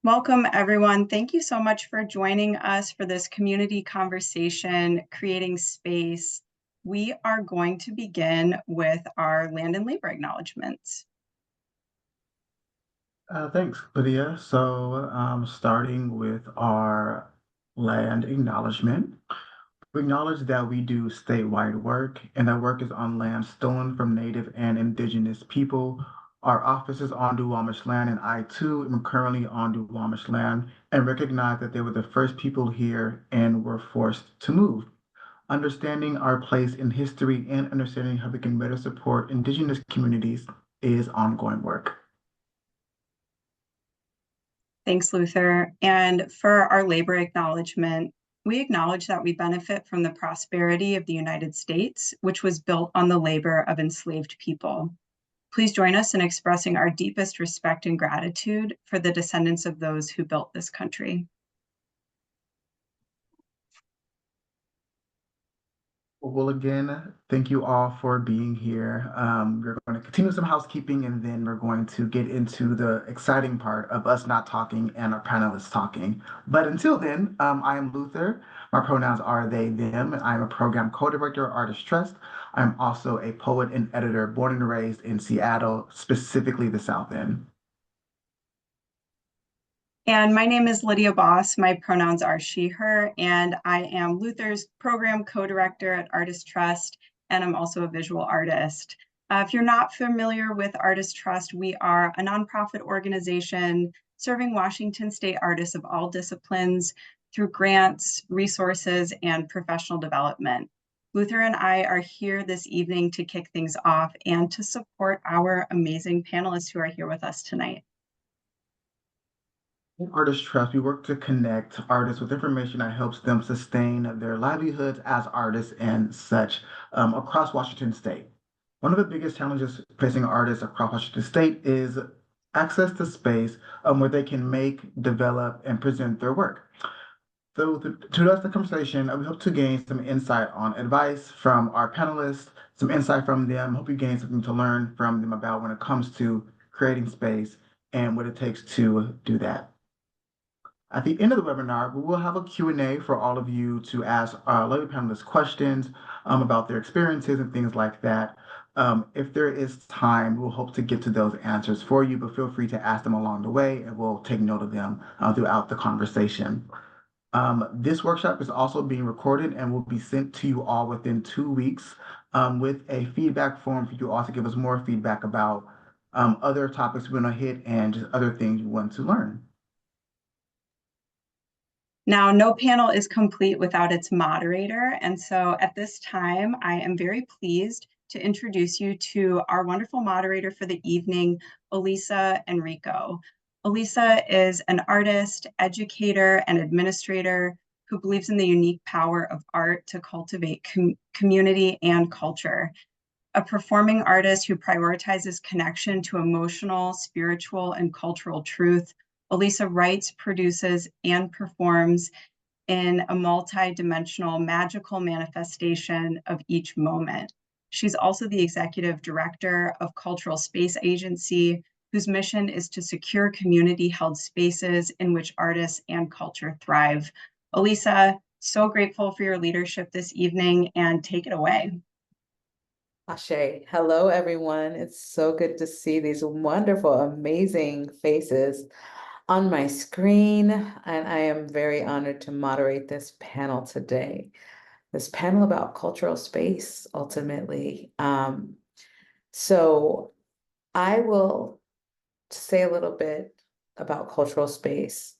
Welcome, everyone. Thank you so much for joining us for this community conversation, Creating Space. We are going to begin with our land and labor acknowledgements. Thanks, Lydia. So, starting with our land acknowledgement, we acknowledge that we do statewide work and that work is on land stolen from Native and Indigenous people. Our office is on Duwamish land, and I too am currently on Duwamish land and recognize that they were the first people here and were forced to move. Understanding our place in history and understanding how we can better support Indigenous communities is ongoing work. Thanks, Luther. And for our labor acknowledgement, we acknowledge that we benefit from the prosperity of the United States, which was built on the labor of enslaved people. Please join us in expressing our deepest respect and gratitude for the descendants of those who built this country. Well, again, thank you all for being here. We're going to continue some housekeeping and then we're going to get into the exciting part of us not talking and our panelists talking. But until then, I am Luther. My pronouns are they, them, and I'm a program co-director at Artist Trust. I'm also a poet and editor born and raised in Seattle, specifically the South End. And my name is Lydia Boss. My pronouns are she, her, and I am Luther's program co-director at Artist Trust, and I'm also a visual artist. If you're not familiar with Artist Trust, we are a nonprofit organization serving Washington State artists of all disciplines through grants, resources, and professional development. Luther and I are here this evening to kick things off and to support our amazing panelists who are here with us tonight. In Artist Trust, we work to connect artists with information that helps them sustain their livelihoods as artists and such across Washington State. One of the biggest challenges facing artists across Washington State is access to space where they can make, develop, and present their work. So to us, the conversation, we hope to gain some insight on advice from our panelists, some insight from them. Hope you gain something to learn from them about when it comes to creating space and what it takes to do that. At the end of the webinar, we will have a Q&A for all of you to ask our lovely panelists questions about their experiences and things like that. If there is time, we'll hope to get to those answers for you, but feel free to ask them along the way and we'll take note of them throughout the conversation. This workshop is also being recorded and will be sent to you all within 2 weeks with a feedback form for you all to give us more feedback about other topics we're going to hit and just other things you want to learn. Now, no panel is complete without its moderator. And so at this time, I am very pleased to introduce you to our wonderful moderator for the evening, Olisa Enrico. Olisa is an artist, educator, and administrator who believes in the unique power of art to cultivate community and culture. A performing artist who prioritizes connection to emotional, spiritual, and cultural truth, Olisa writes, produces, and performs in a multi-dimensional magical manifestation of each moment. She's also the executive director of Cultural Space Agency, whose mission is to secure community-held spaces in which artists and culture thrive. Olisa, so grateful for your leadership this evening, and take it away. Ashe. Hello, everyone. It's so good to see these wonderful, amazing faces on my screen, and I am very honored to moderate this panel today. This panel about cultural space, ultimately. So I will say a little bit about cultural space,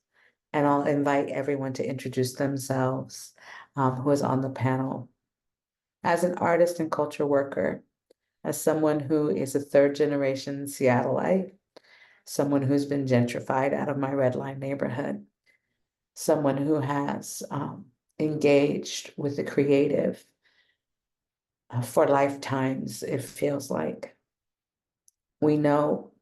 and I'll invite everyone to introduce themselves who is on the panel. As an artist and culture worker, as someone who is a third-generation Seattleite, someone who's been gentrified out of my red line neighborhood, someone who has engaged with the creative for lifetimes, it feels like. We know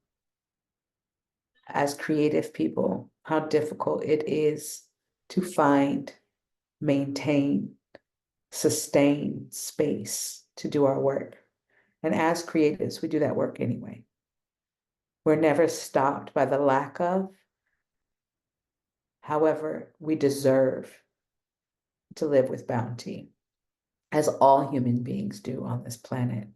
as creative people how difficult it is to find, maintain, sustain space to do our work. And as creatives, we do that work anyway. We're never stopped by the lack of However, we deserve to live with bounty, as all human beings do on this planet.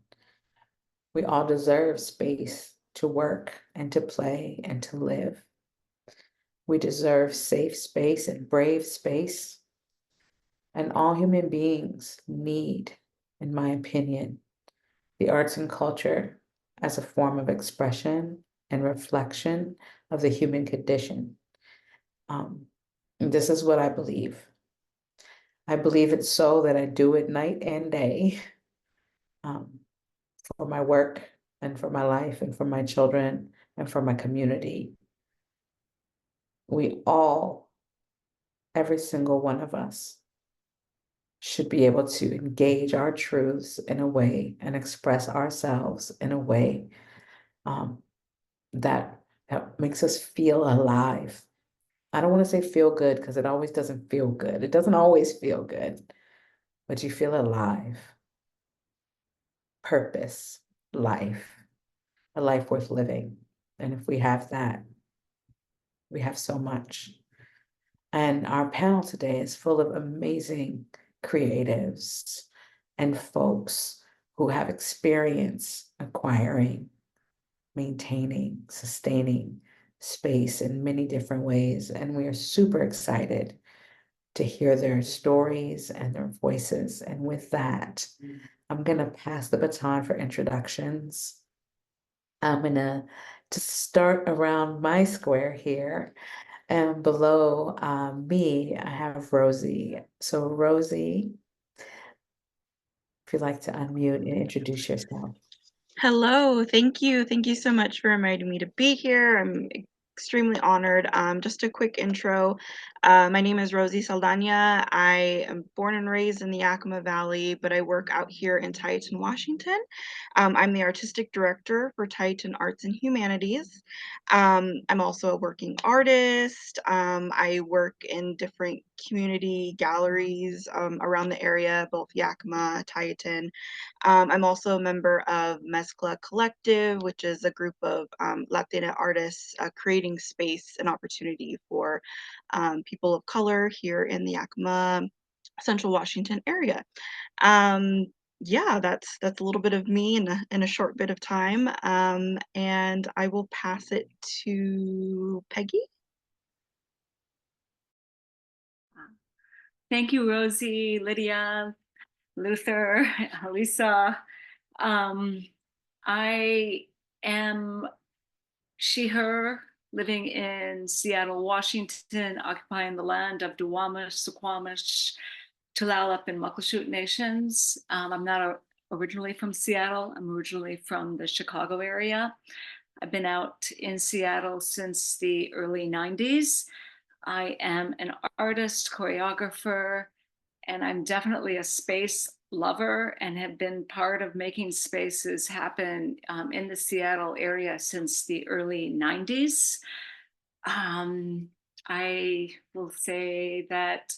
We all deserve space to work and to play and to live. We deserve safe space and brave space. And all human beings need, in my opinion, the arts and culture as a form of expression and reflection of the human condition. This is what I believe. I believe it so that I do it night and day for my work and for my life and for my children and for my community. We all, every single one of us, should be able to engage our truths in a way and express ourselves in a way that makes us feel alive. I don't want to say feel good because it always doesn't feel good. It doesn't always feel good, but you feel alive. Purpose, life, a life worth living. And if we have that, we have so much. And our panel today is full of amazing creatives and folks who have experience acquiring, maintaining, sustaining space in many different ways. And we are super excited to hear their stories and their voices. And with that, I'm going to pass the baton for introductions. I'm going to start around my square here. And below me, I have Rosie. So Rosie, if you'd like to unmute and introduce yourself. Hello, thank you. Thank you so much for inviting me to be here. I'm extremely honored. Just a quick intro. My name is Rosie Saldana. I am born and raised in the Yakima Valley, but I work out here in Tieton, Washington. I'm the artistic director for Tieton Arts and Humanities. I'm also a working artist. I work in different community galleries around the area, both Yakima, Tieton. I'm also a member of Mezcla Collective, which is a group of Latina artists creating space and opportunity for people of color here in the Yakima, Central Washington area. Yeah, that's a little bit of me in a short bit of time, and I will pass it to Peggy. Thank you, Rosie, Lydia, Luther, Olisa. I am she, her, living in Seattle, Washington, occupying the land of Duwamish, Suquamish, Tulalip, and Muckleshoot nations. I'm not originally from Seattle. I'm originally from the Chicago area. I've been out in Seattle since the early 90s. I am an artist, choreographer, and I'm definitely a space lover and have been part of making spaces happen in the Seattle area since the early 90s. I will say that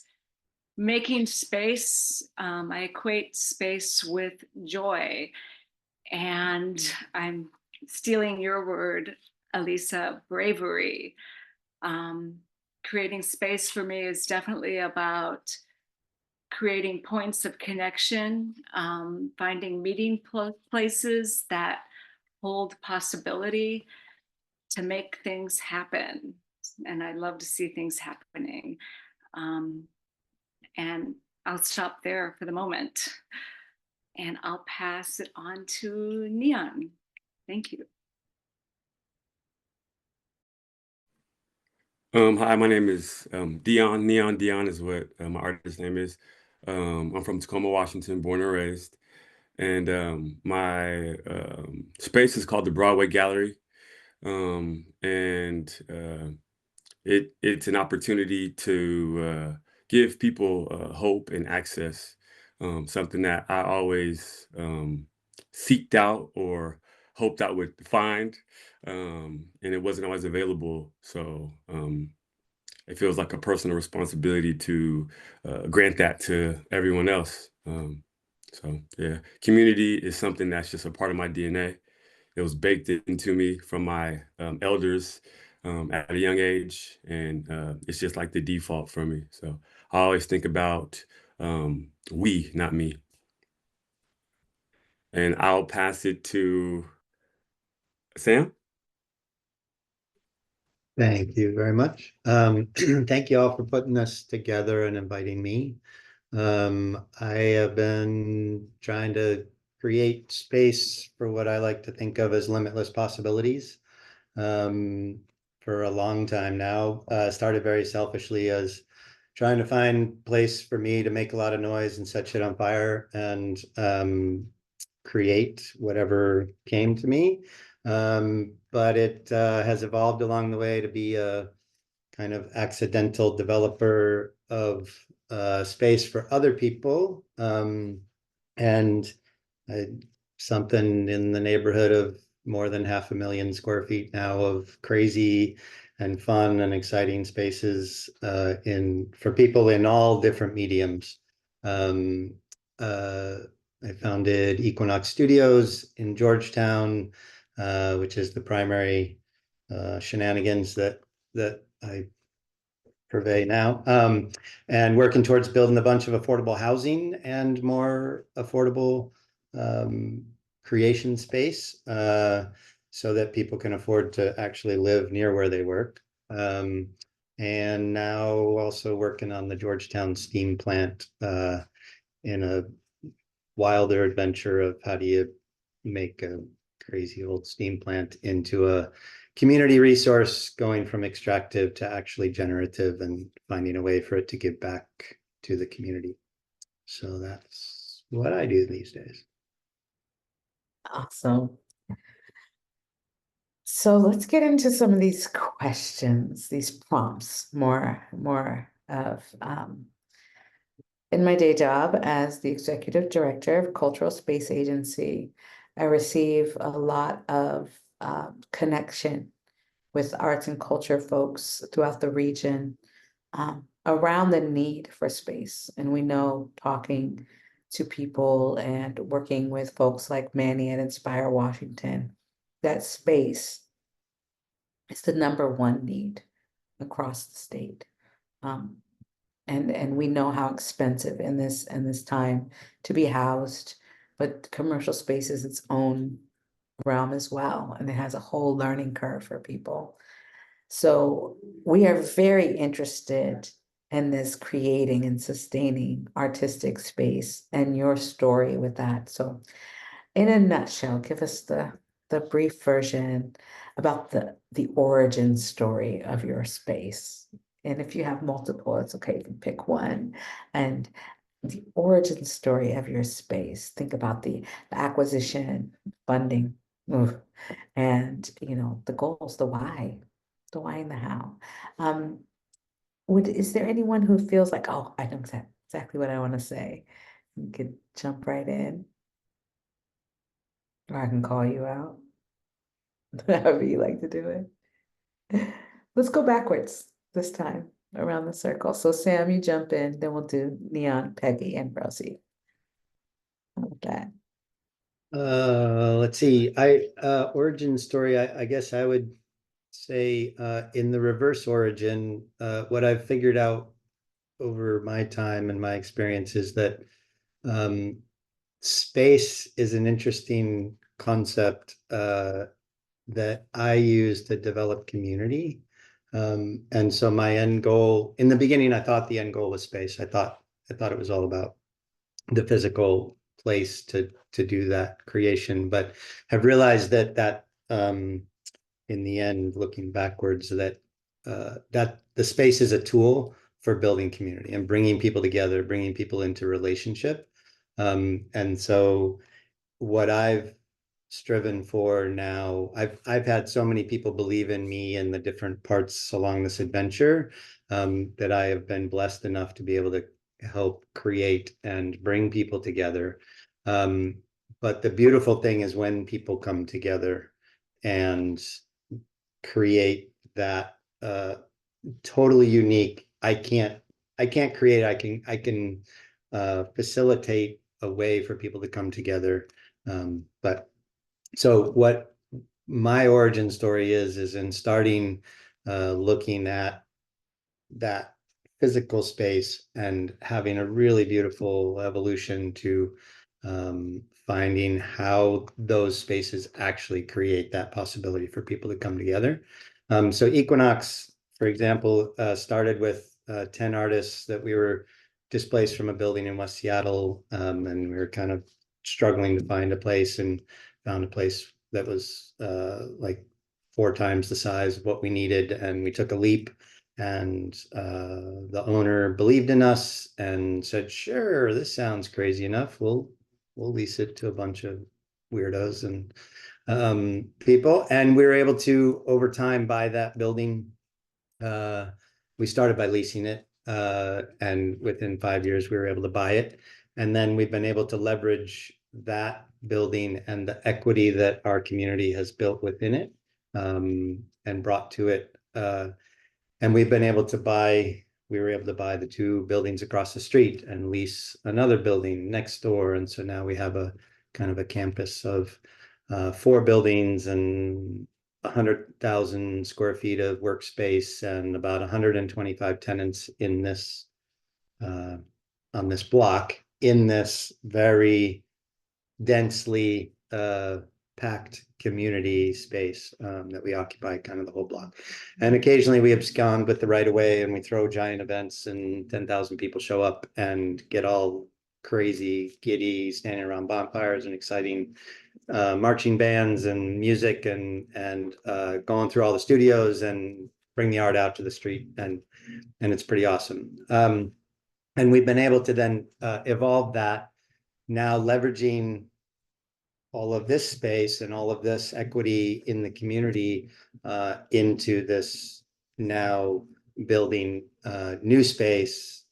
making space, I equate space with joy. And I'm stealing your word, Olisa, bravery. Creating space for me is definitely about creating points of connection, finding meeting places that hold possibility to make things happen. And I love to see things happening. And I'll stop there for the moment. And I'll pass it on to Neon. Thank you. Hi, my name is Dion. Neon Dion is what my artist name is. I'm from Tacoma, Washington, born and raised. And my space is called the Broadway Gallery. It's an opportunity to give people hope and access, something that I always seeked out or hoped I would find, and it wasn't always available. So it feels like a personal responsibility to grant that to everyone else. So yeah, community is something that's just a part of my DNA. It was baked into me from my elders, at a young age, and it's just like the default for me. So I always think about we, not me. And I'll pass it to Sam. Thank you very much. Thank you all for putting this together and inviting me. I have been trying to create space for what I like to think of as limitless possibilities for a long time now. Started very selfishly as trying to find place for me to make a lot of noise and set shit on fire and create whatever came to me. But it has evolved along the way to be a kind of accidental developer of space for other people. And something in the neighborhood of more than 500,000 square feet now of crazy and fun and exciting spaces for people in all different mediums. I founded Equinox Studios in Georgetown, which is the primary shenanigans that I purvey now, and working towards building a bunch of affordable housing and more affordable creation space so that people can afford to actually live near where they work. And now also working on the Georgetown steam plant in a wilder adventure of how do you make a crazy old steam plant into a community resource, going from extractive to actually generative and finding a way for it to give back to the community. So that's what I do these days. Awesome. So let's get into some of these questions, these prompts, more of in my day job as the executive director of Cultural Space Agency, I receive a lot of connection with arts and culture folks throughout the region around the need for space. And we know, talking to people and working with folks like Manny at Inspire Washington, that space is the #1 need across the state. And we know how expensive in this time to be housed, but commercial space is its own realm as well, and it has a whole learning curve for people. So we are very interested in this creating and sustaining artistic space and your story with that. So in a nutshell, give us the brief version about the origin story of your space. And if you have multiple, it's okay, you can pick one. And the origin story of your space. Think about the acquisition, funding, and the goals, the why and the how. Is there anyone who feels like, oh, I know exactly what I want to say? You could jump right in. Or I can call you out. However you like to do it. Let's go backwards this time around the circle. So Sam, you jump in, then we'll do Neon, Peggy, and Rosie. How about that? Let's see. Origin story, I guess I would say in the reverse origin, what I've figured out over my time and my experience is that space is an interesting concept that I use to develop community. And so my end goal, in the beginning, I thought the end goal was space. I thought it was all about the physical place to do that creation, but have realized that in the end, looking backwards, that the space is a tool for building community and bringing people together, bringing people into relationship. And so what I've striven for now, I've had so many people believe in me and the different parts along this adventure that I have been blessed enough to be able to help create and bring people together. But the beautiful thing is when people come together and create that totally unique, I can't create, I can facilitate a way for people to come together. But so what my origin story is in starting looking at that physical space and having a really beautiful evolution to finding how those spaces actually create that possibility for people to come together. So Equinox, for example, started with 10 artists that we were displaced from a building in West Seattle, and we were kind of struggling to find a place, and found a place that was like 4 times the size of what we needed, and we took a leap. And the owner believed in us and said, "Sure, this sounds crazy enough. We'll lease it to a bunch of weirdos and people." And we were able to, over time, buy that building. We started by leasing it, and within 5 years, we were able to buy it. And then we've been able to leverage that building and the equity that our community has built within it, and brought to it. And we were able to buy the 2 buildings across the street and lease another building next door. And so now we have a kind of a campus of 4 buildings and 100,000 square feet of workspace and about 125 tenants in this on this block, in this very densely packed community space that we occupy, kind of the whole block. And occasionally we abscond with the right of way, and we throw giant events, and 10,000 people show up and get all crazy, giddy, standing around bonfires and exciting marching bands and music, and going through all the studios and bring the art out to the street, and it's pretty awesome. And we've been able to then evolve that, now leveraging all of this space and all of this equity in the community into this, now building new space,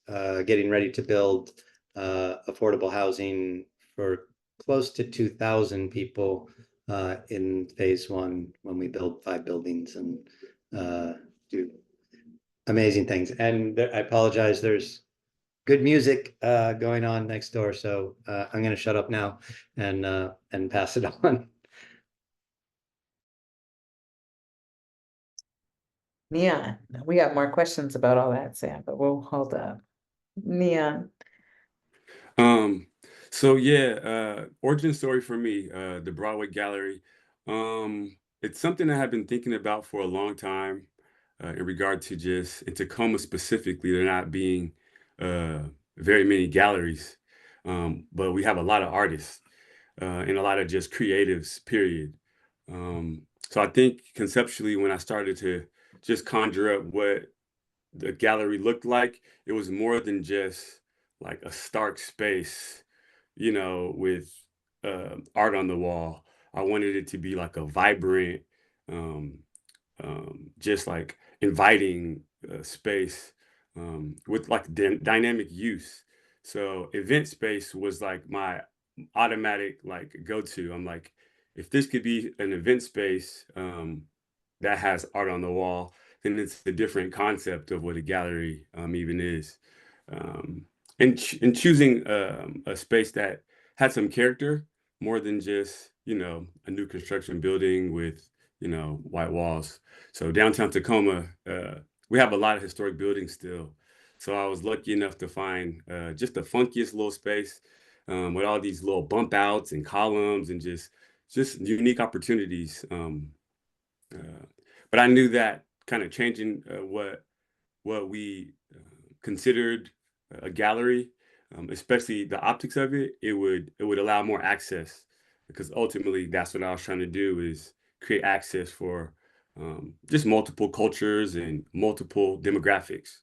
getting ready to build affordable housing for close to 2,000 people in phase 1, when we build 5 buildings and do amazing things. And I apologize, there's good music going on next door, so I'm going to shut up now and pass it on. Neon, we got more questions about all that, Sam, but we'll hold up. Neon. So yeah, origin story for me, the Broadway Gallery. It's something I have been thinking about for a long time, in regard to just in Tacoma specifically, there not being very many galleries, but we have a lot of artists and a lot of just creatives, period. So I think conceptually, when I started to just conjure up what the gallery looked like, it was more than just like a stark space, with art on the wall. I wanted it to be like a vibrant, um, just like inviting space, with like dynamic use. So event space was like my automatic like go-to. I'm like, if this could be an event space that has art on the wall, then it's a different concept of what a gallery even is. Um, and choosing a space that had some character, more than just, a new construction building with, white walls. So downtown Tacoma, we have a lot of historic buildings still. So I was lucky enough to find just the funkiest little space, with all these little bump outs and columns and just unique opportunities. But I knew that kind of changing what we considered a gallery, especially the optics of it, it would allow more access, because ultimately that's what I was trying to do, is create access for just multiple cultures and multiple demographics.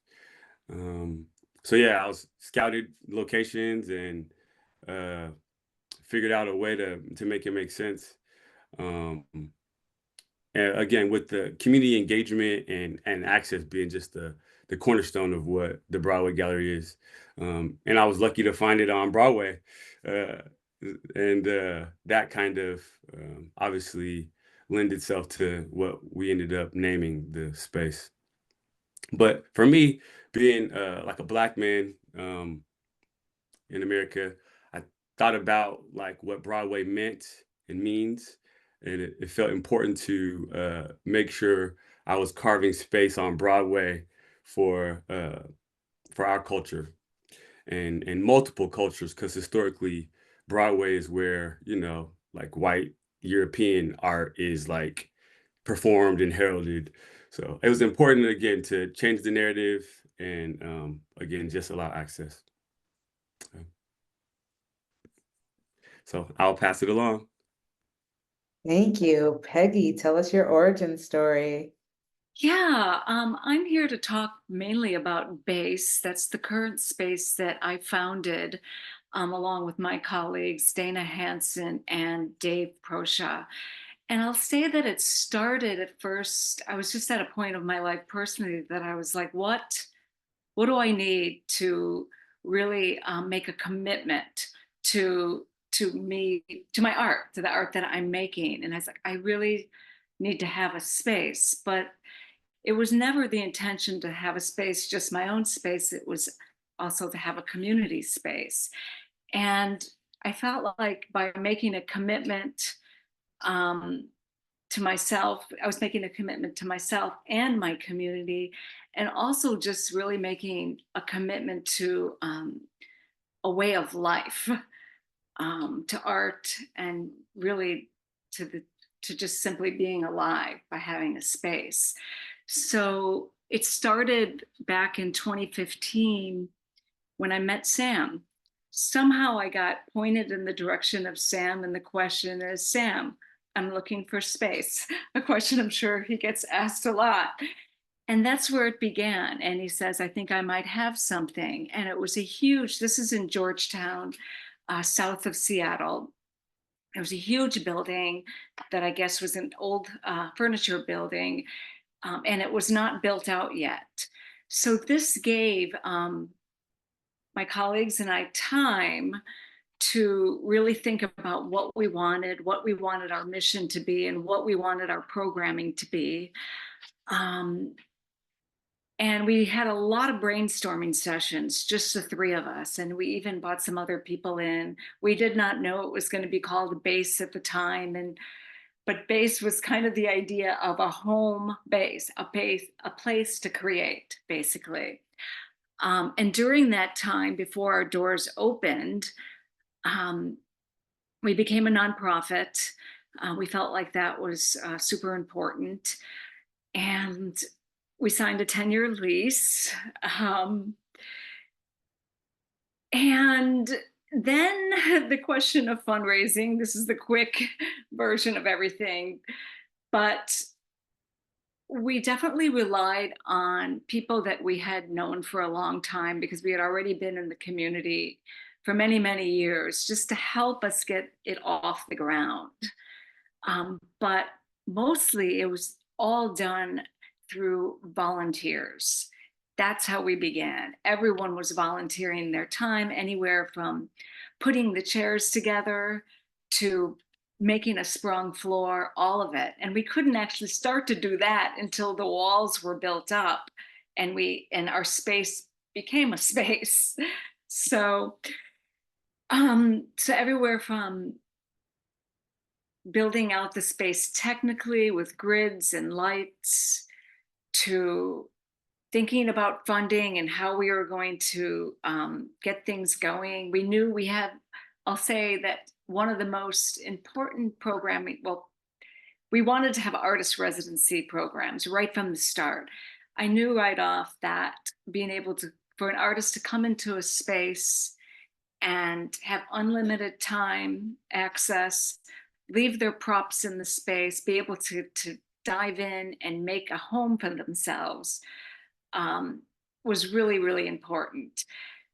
Um, so yeah, I was scouted locations and uh, figured out a way to make it make sense. Um, and again, with the community engagement and access being just the cornerstone of what the Broadway Gallery is. And I was lucky to find it on Broadway. Uh, and that kind of obviously lend itself to what we ended up naming the space. But for me, being like a Black man in America, I thought about like what Broadway meant and means, and it felt important to make sure I was carving space on Broadway for our culture and multiple cultures, because historically Broadway is where, you know, like white European art is like performed and heralded. So it was important again to change the narrative and again just allow access. So I'll pass it along. Thank you. Peggy, tell us your origin story. Yeah, I'm here to talk mainly about BASE. That's the current space that I founded along with my colleagues, Dana Hansen and Dave Prosha. And I'll say that it started at first, I was just at a point of my life personally that I was like, what do I need to really make a commitment to me, to my art, to the art that I'm making? And I was like, I really need to have a space, but it was never the intention to have a space, just my own space. It was also to have a community space. And I felt like by making a commitment um, to myself, I was making a commitment to myself and my community, and also just really making a commitment to a way of life, to art, and really to just simply being alive by having a space. So it started back in 2015 when I met Sam. Somehow I got pointed in the direction of Sam, and the question is, Sam, I'm looking for space. A question I'm sure he gets asked a lot. And that's where it began. And he says, I think I might have something. And it was this is in Georgetown, south of Seattle. It was a huge building that I guess was an old furniture building. And it was not built out yet. So this gave my colleagues and I time to really think about what we wanted our mission to be, and what we wanted our programming to be. And we had a lot of brainstorming sessions, just the three of us. And we even brought some other people in. We did not know it was going to be called BASE at the time. But BASE was kind of the idea of a home base, a place to create, basically. And during that time, before our doors opened, we became a nonprofit. We felt like that was super important. And we signed a 10-year lease. And then the question of fundraising, this is the quick version of everything, but we definitely relied on people that we had known for a long time, because we had already been in the community for many, many years, just to help us get it off the ground. But mostly it was all done through volunteers. That's how we began. Everyone was volunteering their time, anywhere from putting the chairs together to making a sprung floor, all of it. And we couldn't actually start to do that until the walls were built up and our space became a space. So everywhere from building out the space technically with grids and lights, to thinking about funding and how we were going to get things going. We knew I'll say that one of the most important programming, well, we wanted to have artist residency programs right from the start. I knew right off that being able for an artist to come into a space and have unlimited time, access, leave their props in the space, be able to dive in and make a home for themselves, was really, really important.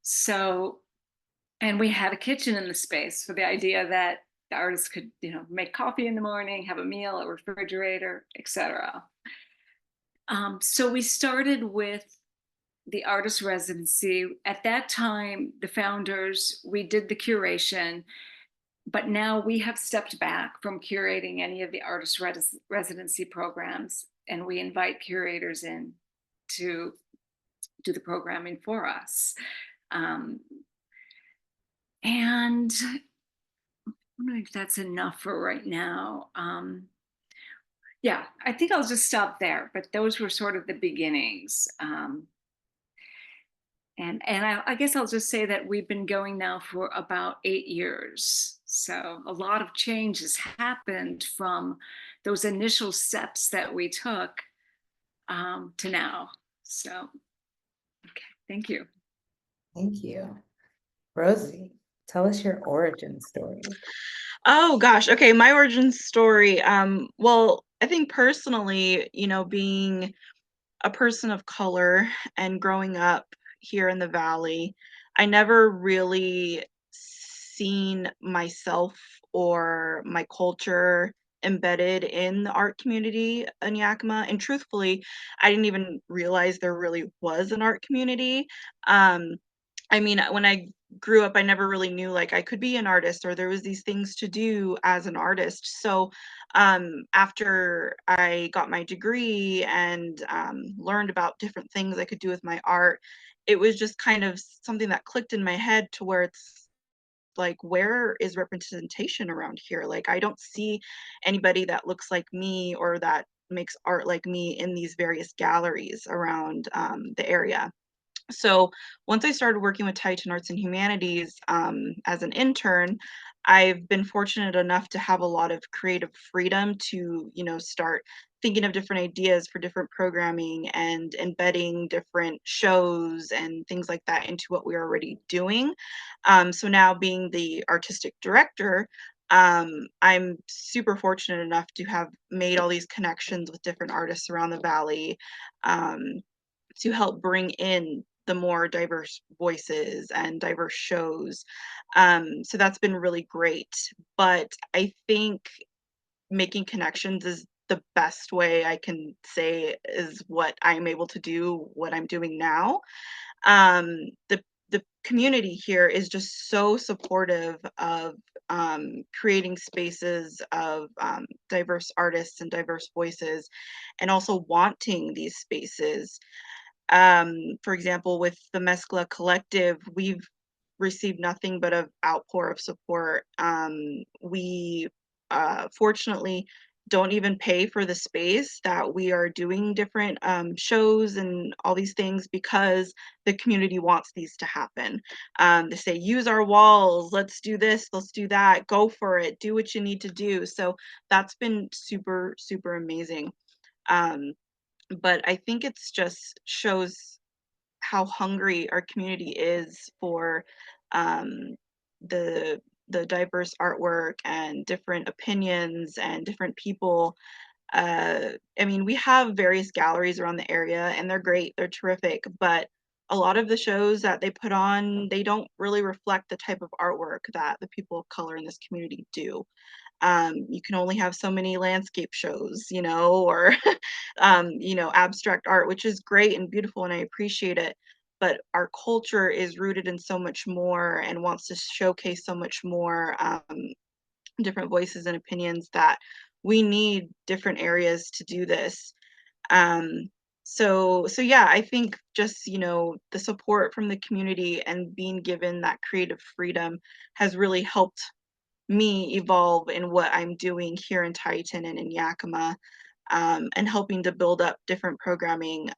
So, and we had a kitchen in the space for the idea that the artists could, make coffee in the morning, have a meal, a refrigerator, etc. So we started with the artist residency. At that time, the founders, we did the curation, but now we have stepped back from curating any of the artist residency programs, and we invite curators in to do the programming for us. And I don't know if that's enough for right now. Yeah, I think I'll just stop there. But those were sort of the beginnings. And I guess I'll just say that we've been going now for about 8 years. So a lot of change has happened from those initial steps that we took to now. So, okay, thank you. Thank you. Rosie, tell us your origin story. Oh gosh, okay, my origin story. Well, I think personally, being a person of color and growing up here in the Valley, I never really seen myself or my culture embedded in the art community in Yakima. And truthfully, I didn't even realize there really was an art community. Um, I mean, when I grew up, I never really knew like I could be an artist or there was these things to do as an artist. So after I got my degree and learned about different things I could do with my art, it was just kind of something that clicked in my head to where it's like, where is representation around here? Like, I don't see anybody that looks like me or that makes art like me in these various galleries around the area. So once I started working with Tieton Arts and Humanities as an intern, I've been fortunate enough to have a lot of creative freedom to, start thinking of different ideas for different programming and embedding different shows and things like that into what we're already doing. So now being the artistic director, I'm super fortunate enough to have made all these connections with different artists around the Valley. Um, to help bring in the more diverse voices and diverse shows. So that's been really great. But I think making connections is the best way I can say is what I'm able to do, what I'm doing now. The community here is just so supportive of creating spaces of diverse artists and diverse voices, and also wanting these spaces. For example, with the Mescla Collective, we've received nothing but an outpour of support. We fortunately don't even pay for the space that we are doing different shows and all these things because the community wants these to happen. They say, use our walls, let's do this, let's do that, go for it, do what you need to do. So that's been super, super amazing. Um, but I think it's just shows how hungry our community is for um, the diverse artwork and different opinions and different people. I mean, we have various galleries around the area, and they're great, they're terrific, but a lot of the shows that they put on, they don't really reflect the type of artwork that the people of color in this community do. You can only have so many landscape shows, or abstract art, which is great and beautiful, and I appreciate it. But our culture is rooted in so much more and wants to showcase so much more different voices and opinions that we need different areas to do this. Um, so yeah, I think just, the support from the community and being given that creative freedom has really helped me evolve in what I'm doing here in Tieton and in Yakima, and helping to build up different programming.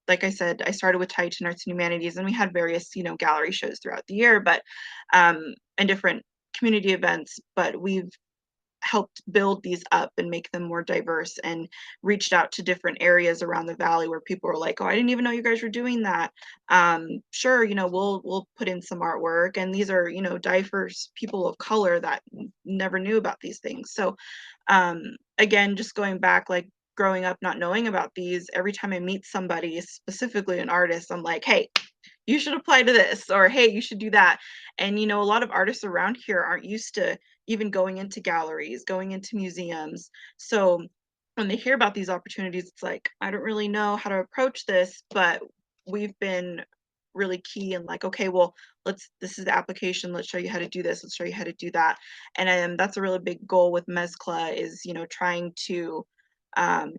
Like I said, I started with Tieton Arts and Humanities, and we had various, gallery shows throughout the year, but and different community events. But we've helped build these up and make them more diverse, and reached out to different areas around the valley where people were like, oh, I didn't even know you guys were doing that. Sure, we'll put in some artwork, and these are, diverse people of color that never knew about these things. So again, just going back, like growing up not knowing about these, every time I meet somebody, specifically an artist, I'm like, hey, you should apply to this, or hey, you should do that. And a lot of artists around here aren't used to even going into galleries, going into museums. So when they hear about these opportunities, it's like, I don't really know how to approach this, but we've been really key and like, okay, well, this is the application, let's show you how to do this, let's show you how to do that. And that's a really big goal with Mezcla is, trying to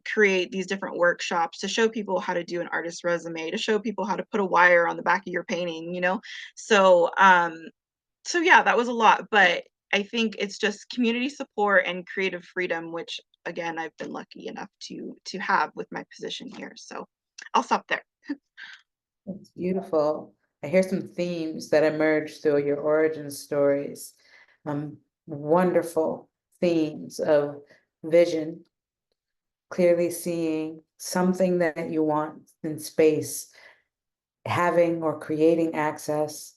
create these different workshops to show people how to do an artist resume, to show people how to put a wire on the back of your painting, so so yeah, that was a lot, but I think it's just community support and creative freedom, which again, I've been lucky enough to have with my position here. So I'll stop there. It's beautiful. I hear some themes that emerge through your origin stories. Wonderful themes of vision, clearly seeing something that you want in space, having or creating access,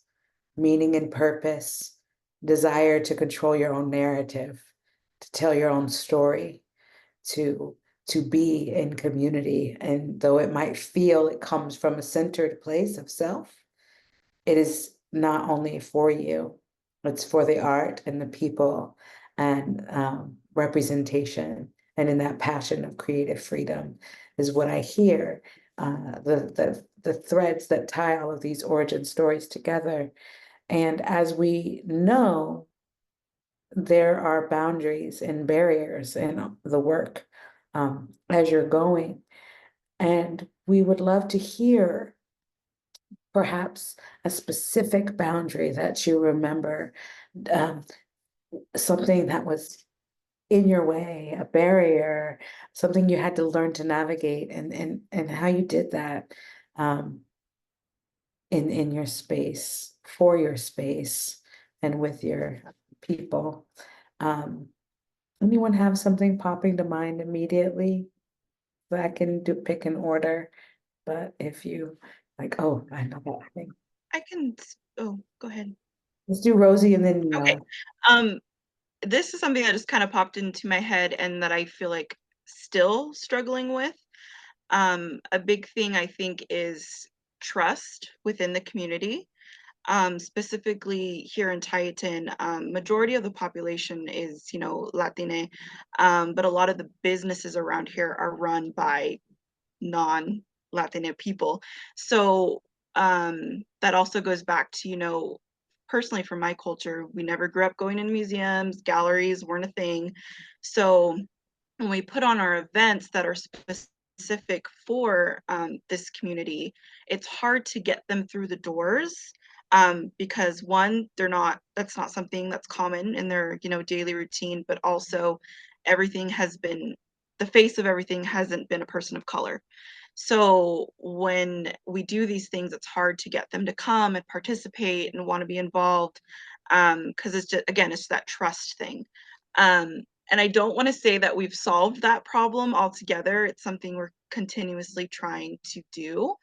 meaning and purpose, desire to control your own narrative, to tell your own story, to be in community. And though it might feel it comes from a centered place of self, it is not only for you, it's for the art and the people and representation. And in that passion of creative freedom is what I hear, the threads that tie all of these origin stories together. And as we know, there are boundaries and barriers in the work as you're going. And we would love to hear perhaps a specific boundary that you remember, um, something that was in your way, a barrier, something you had to learn to navigate, and how you did that in your space, for your space, and with your people. Anyone have something popping to mind immediately? I can pick an order, but if you like, oh, I know that thing. I can, oh, go ahead. Let's do Rosie and then Okay. This is something that just kind of popped into my head and that I feel like still struggling with. A big thing I think is trust within the community. Specifically here in Tieton, majority of the population is, you know, Latina, but a lot of the businesses around here are run by non-Latina people. So that also goes back to, you know, personally for my culture, we never grew up going in museums, galleries weren't a thing. So when we put on our events that are specific for this community, it's hard to get them through the doors because one, that's not something that's common in their, you know, daily routine, but also the face of everything hasn't been a person of color. So when we do these things, it's hard to get them to come and participate and want to be involved because it's just, again, it's that trust thing. And I don't want to say that we've solved that problem altogether. It's something we're continuously trying to do.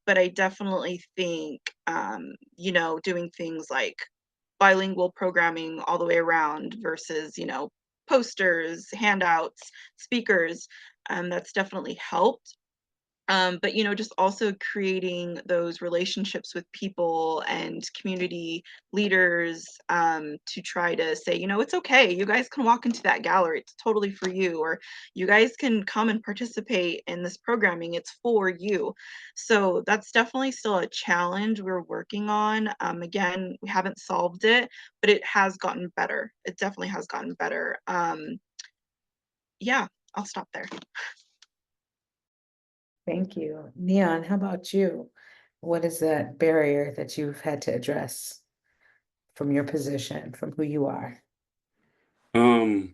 But I definitely think, you know, doing things like bilingual programming all the way around versus, you know, posters, handouts, speakers, that's definitely helped. But you know, just also creating those relationships with people and community leaders to try to say, you know, it's okay. You guys can walk into that gallery. It's totally for you. Or you guys can come and participate in this programming. It's for you. So that's definitely still a challenge we're working on. Again, we haven't solved it, but it has gotten better. It definitely has gotten better. Yeah, I'll stop there. Thank you. Neon, how about you? What is that barrier that you've had to address from your position, from who you are? Um,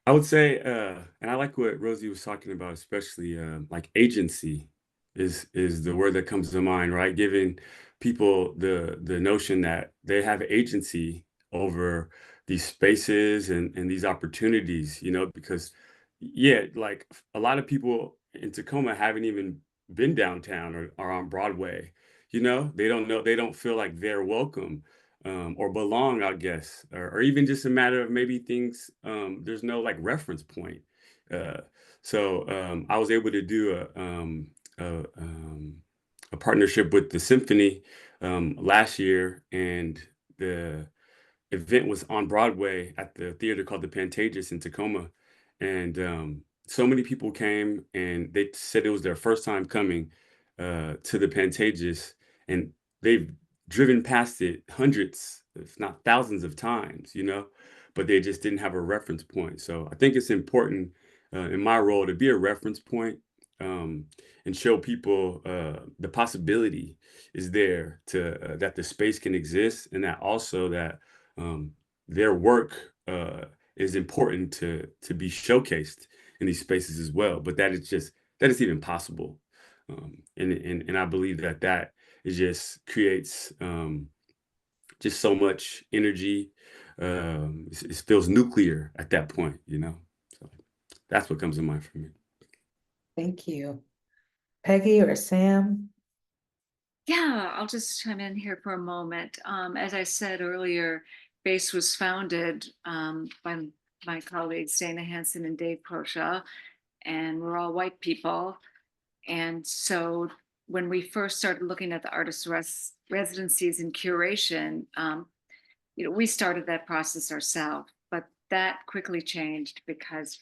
I would say, and I like what Rosie was talking about, especially like agency is the word that comes to mind, right? Giving people the notion that they have agency over these spaces and these opportunities, you know, because yeah, like a lot of people in Tacoma haven't even been downtown or on Broadway, you know, they don't feel like they're welcome or belong, I guess, or even just a matter of maybe things, there's no like reference point. Uh, so I was able to do a partnership with the symphony last year, and the event was on Broadway at the theater called the Pantages in Tacoma. And so many people came and they said it was their first time coming to the Pantages. And they've driven past it hundreds, if not thousands of times, you know, but they just didn't have a reference point. So I think it's important in my role to be a reference point um, and show people the possibility is there to that the space can exist, and that also that their work is important to be showcased in these spaces as well. But that is even possible, and I believe that it just creates just so much energy. It feels nuclear at that point, you know. So that's what comes to mind for me. Thank you. Peggy or Sam? Yeah, I'll just chime in here for a moment. As I said earlier, BASE was founded by my colleagues Dana Hansen and Dave Proscia, and we're all white people. And so when we first started looking at the artist residencies and curation, we started that process ourselves, but that quickly changed because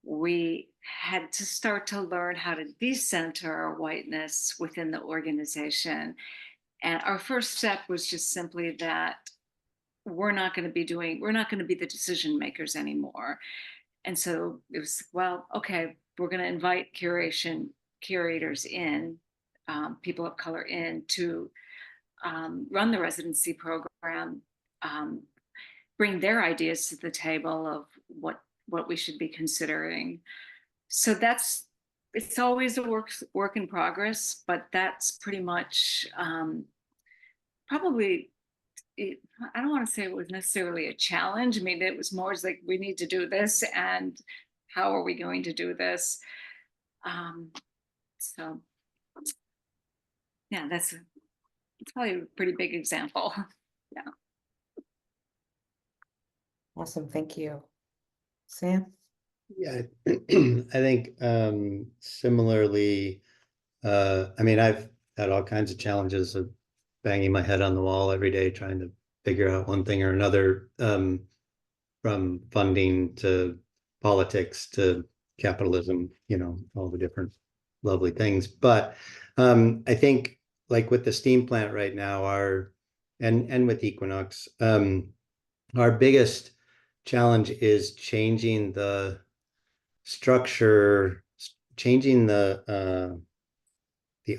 we had to start to learn how to decenter our whiteness within the organization. And our first step was just simply that we're not going to be the decision makers anymore. And so it was, well, okay, we're going to invite curators in, people of color in to run the residency program, bring their ideas to the table of what we should be considering. So it's always a work in progress, but that's pretty much probably, I don't want to say it was necessarily a challenge. I mean, it was more like, we need to do this, and how are we going to do this? So yeah, it's probably a pretty big example. Yeah. Awesome, thank you. Sam? Yeah, I think similarly, I mean, I've had all kinds of challenges of banging my head on the wall every day trying to figure out one thing or another, from funding to politics to capitalism, all the different lovely things. But I think like with the steam plant right now, and with Equinox, our biggest challenge is changing the structure, changing the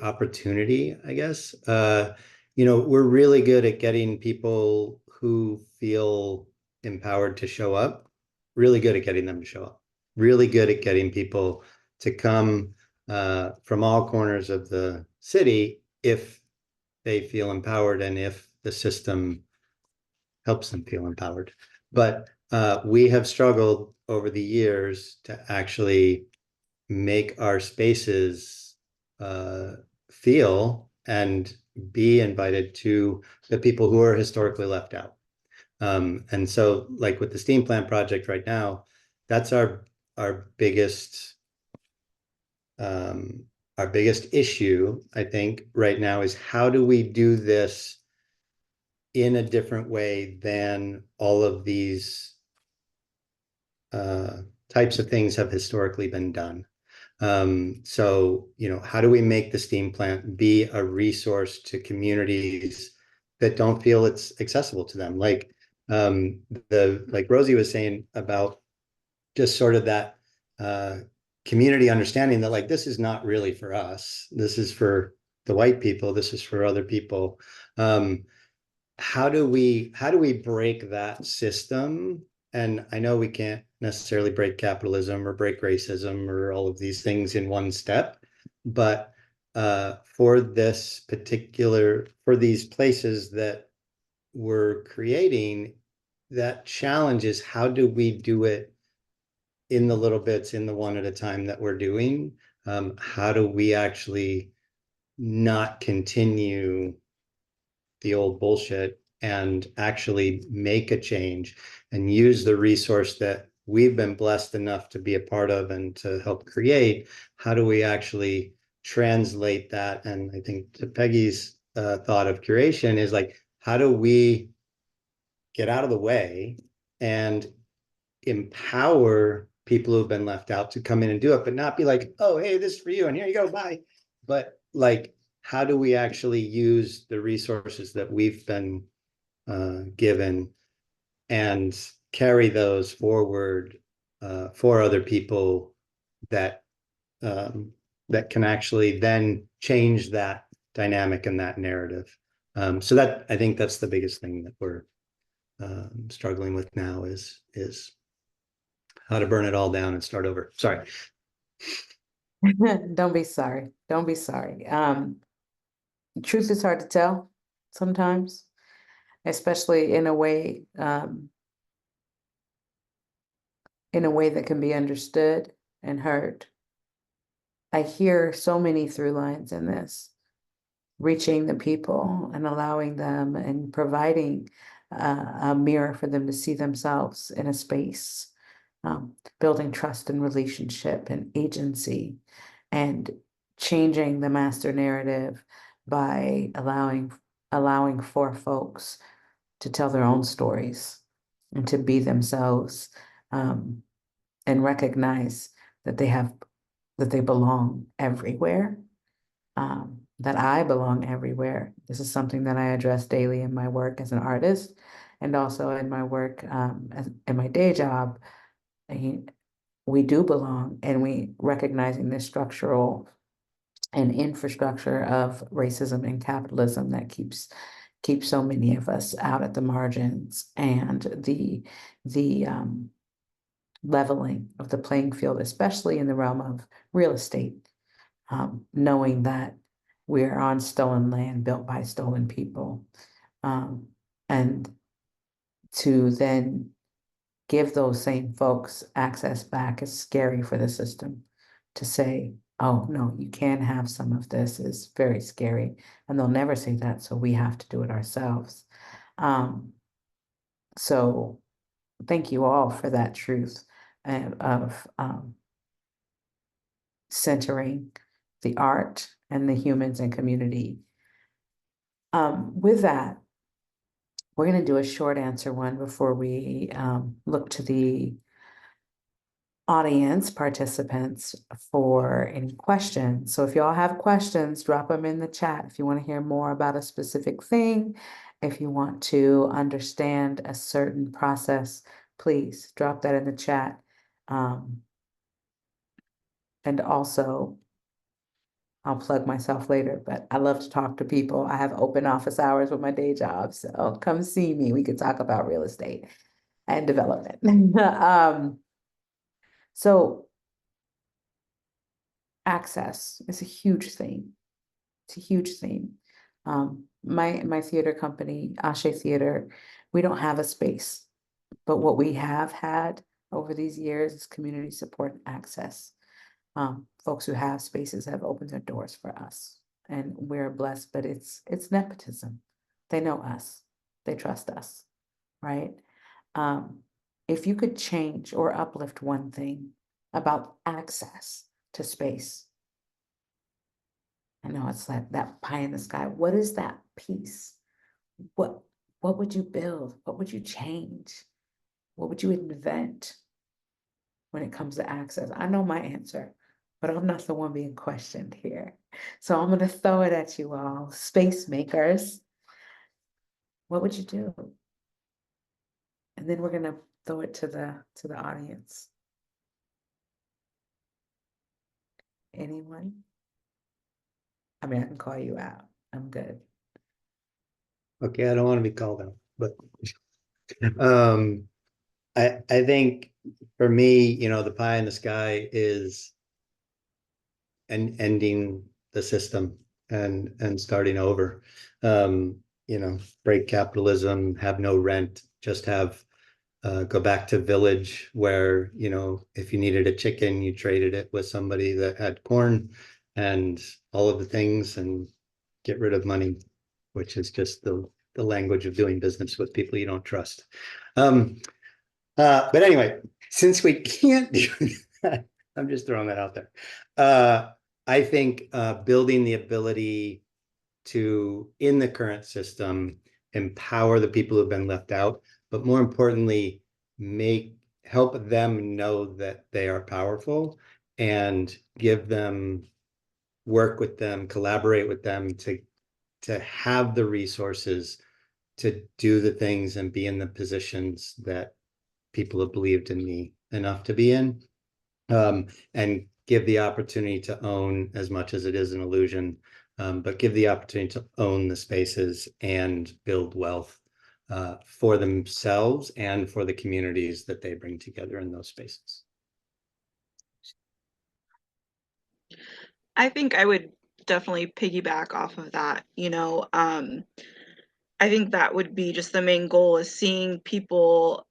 opportunity, I guess. We're really good at getting people who feel empowered to show up, really good at getting them to show up, really good at getting people to come from all corners of the city if they feel empowered and if the system helps them feel empowered. But we have struggled over the years to actually make our spaces feel and be invited to the people who are historically left out. And so like with the steam plant project right now, that's our biggest issue, I think, right now, is how do we do this in a different way than all of these types of things have historically been done. So, how do we make the steam plant be a resource to communities that don't feel it's accessible to them? Like Rosie was saying about just sort of that community understanding that like, this is not really for us. This is for the white people. This is for other people. How do we break that system? And I know we can't necessarily break capitalism or break racism or all of these things in one step, but for these places that we're creating, that challenge is how do we do it in the little bits, in the one at a time that we're doing? How do we actually not continue the old bullshit and actually make a change and use the resource that we've been blessed enough to be a part of and to help create? How do we actually translate that? And I think to Peggy's thought of curation is like, how do we get out of the way and empower people who've been left out to come in and do it, but not be like, oh, hey, this is for you and here you go, bye. But like, how do we actually use the resources that we've been given and carry those forward for other people that can actually then change that dynamic and that narrative? So that, I think that's the biggest thing that we're struggling with now is how to burn it all down and start over. Sorry. Don't be sorry. Don't be sorry. Truth is hard to tell sometimes, especially in a way that can be understood and heard. I hear so many through lines in this, reaching the people and allowing them and providing a mirror for them to see themselves in a space, building trust and relationship and agency, and changing the master narrative by allowing for folks to tell their own stories and to be themselves, and recognize that they belong everywhere, that I belong everywhere. This is something that I address daily in my work as an artist, and also in my work in my day job. We do belong, and we recognizing the structural and infrastructure of racism and capitalism that keeps so many of us out at the margins, and the leveling of the playing field, especially in the realm of real estate, knowing that we're on stolen land built by stolen people, and to then give those same folks access back is scary for the system. To say, oh, no, you can't have some of this is very scary. And they'll never say that, so we have to do it ourselves. So thank you all for that truth of centering the art and the humans and community. With that, we're going to do a short answer one before we look to the audience participants for any questions. So if y'all have questions, drop them in the chat. If you want to hear more about a specific thing, if you want to understand a certain process, please drop that in the chat. And also, I'll plug myself later, but I love to talk to people. I have open office hours with my day job, so come see me. We could talk about real estate and development. So access is a huge thing. It's a huge thing. My theater company, Ashe Theater, we don't have a space, but what we have had over these years is community support and access. Folks who have spaces have opened their doors for us, and we're blessed, but it's nepotism. They know us, they trust us, right? If you could change or uplift one thing about access to space, I know it's like that pie in the sky. What is that piece? What would you build? What would you change? What would you invent when it comes to access? I know my answer, but I'm not the one being questioned here. So I'm going to throw it at you all. Space makers, what would you do? And then we're going to throw it to the audience. Anyone? I mean, I can call you out. I'm good. Okay, I don't want to be called out, but I think for me, the pie in the sky is ending the system and starting over. Break capitalism, have no rent, just have go back to village where, if you needed a chicken, you traded it with somebody that had corn and all of the things, and get rid of money, which is just the language of doing business with people you don't trust. But anyway, since we can't do that, I'm just throwing that out there. I think building the ability to, in the current system, empower the people who've been left out, but more importantly, help them know that they are powerful, and work with them, collaborate with them to have the resources to do the things and be in the positions that people have believed in me enough to be in, and give the opportunity to own, as much as it is an illusion, but give the opportunity to own the spaces and build wealth for themselves and for the communities that they bring together in those spaces. I think I would definitely piggyback off of that. I think that would be just the main goal, is seeing people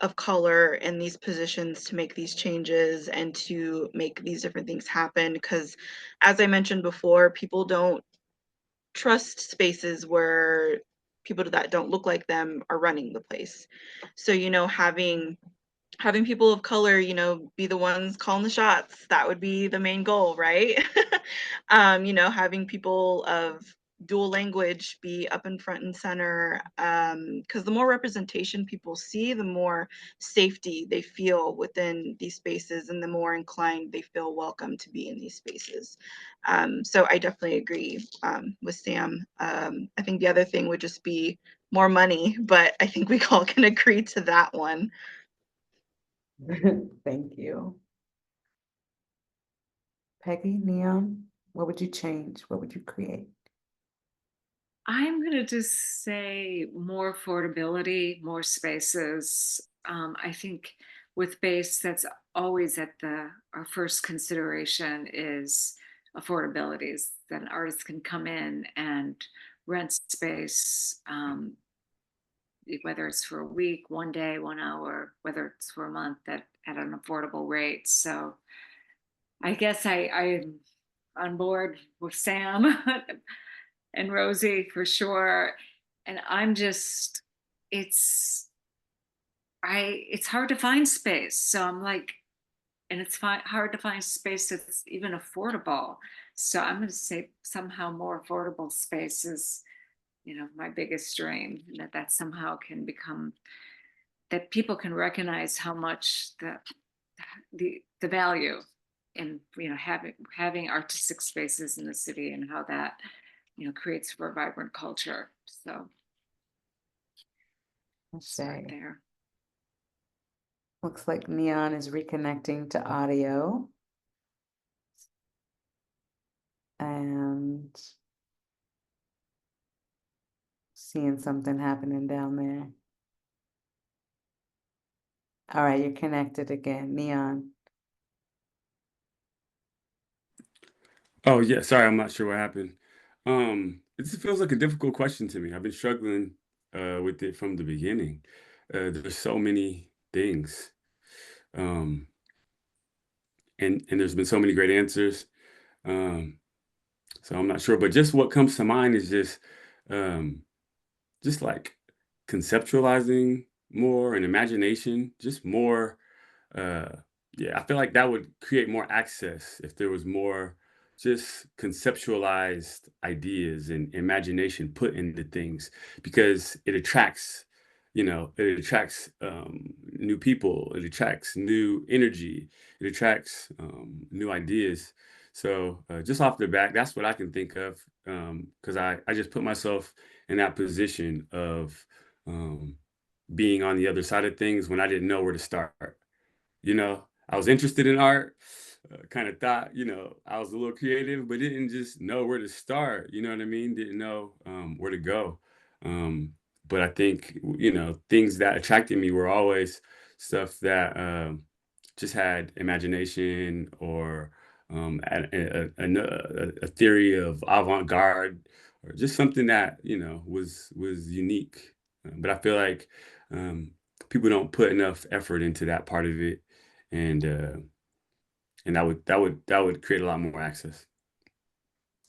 of color in these positions to make these changes and to make these different things happen. Because as I mentioned before, people don't trust spaces where people that don't look like them are running the place. So, having people of color, be the ones calling the shots, that would be the main goal, right? Having people of dual language be up in front and center, because the more representation people see, the more safety they feel within these spaces, and the more inclined they feel welcome to be in these spaces. So I definitely agree with Sam. I think the other thing would just be more money, but I think we all can agree to that one. Thank you. Peggy, Neon, what would you change? What would you create? I'm going to just say more affordability, more spaces. I think with base, that's always at our first consideration is affordability, that artists can come in and rent space, whether it's for a week, 1 day, 1 hour, whether it's for a month, at an affordable rate. So I guess I'm on board with Sam and Rosie for sure. And I'm just, it's hard to find space. So I'm like, and it's hard to find space that's even affordable. So I'm going to say somehow more affordable space is, my biggest dream, that somehow can become, that people can recognize how much the value in, having artistic spaces in the city, and how that, creates for a vibrant culture. So start there. Looks like Neon is reconnecting to audio. And seeing something happening down there. All right, you're connected again, Neon. Oh yeah, sorry, I'm not sure what happened. It just feels like a difficult question to me. I've been struggling with it from the beginning. There's so many things, um, and there's been so many great answers. Um, so I'm not sure, but just what comes to mind is um, just like conceptualizing more and imagination, just more. Uh, yeah, I feel like that would create more access if there was more just conceptualized ideas and imagination put into things, because it attracts new people, it attracts new energy, it attracts new ideas. So just off the back, that's what I can think of, because I just put myself in that position of um, being on the other side of things when I didn't know where to start. I was interested in art, kind of thought, I was a little creative, but didn't just know where to start. You know what I mean? Didn't know where to go. Um, but I think, things that attracted me were always stuff that just had imagination, or a theory of avant-garde, or just something that, was unique. But I feel like people don't put enough effort into that part of it, and that would create a lot more access.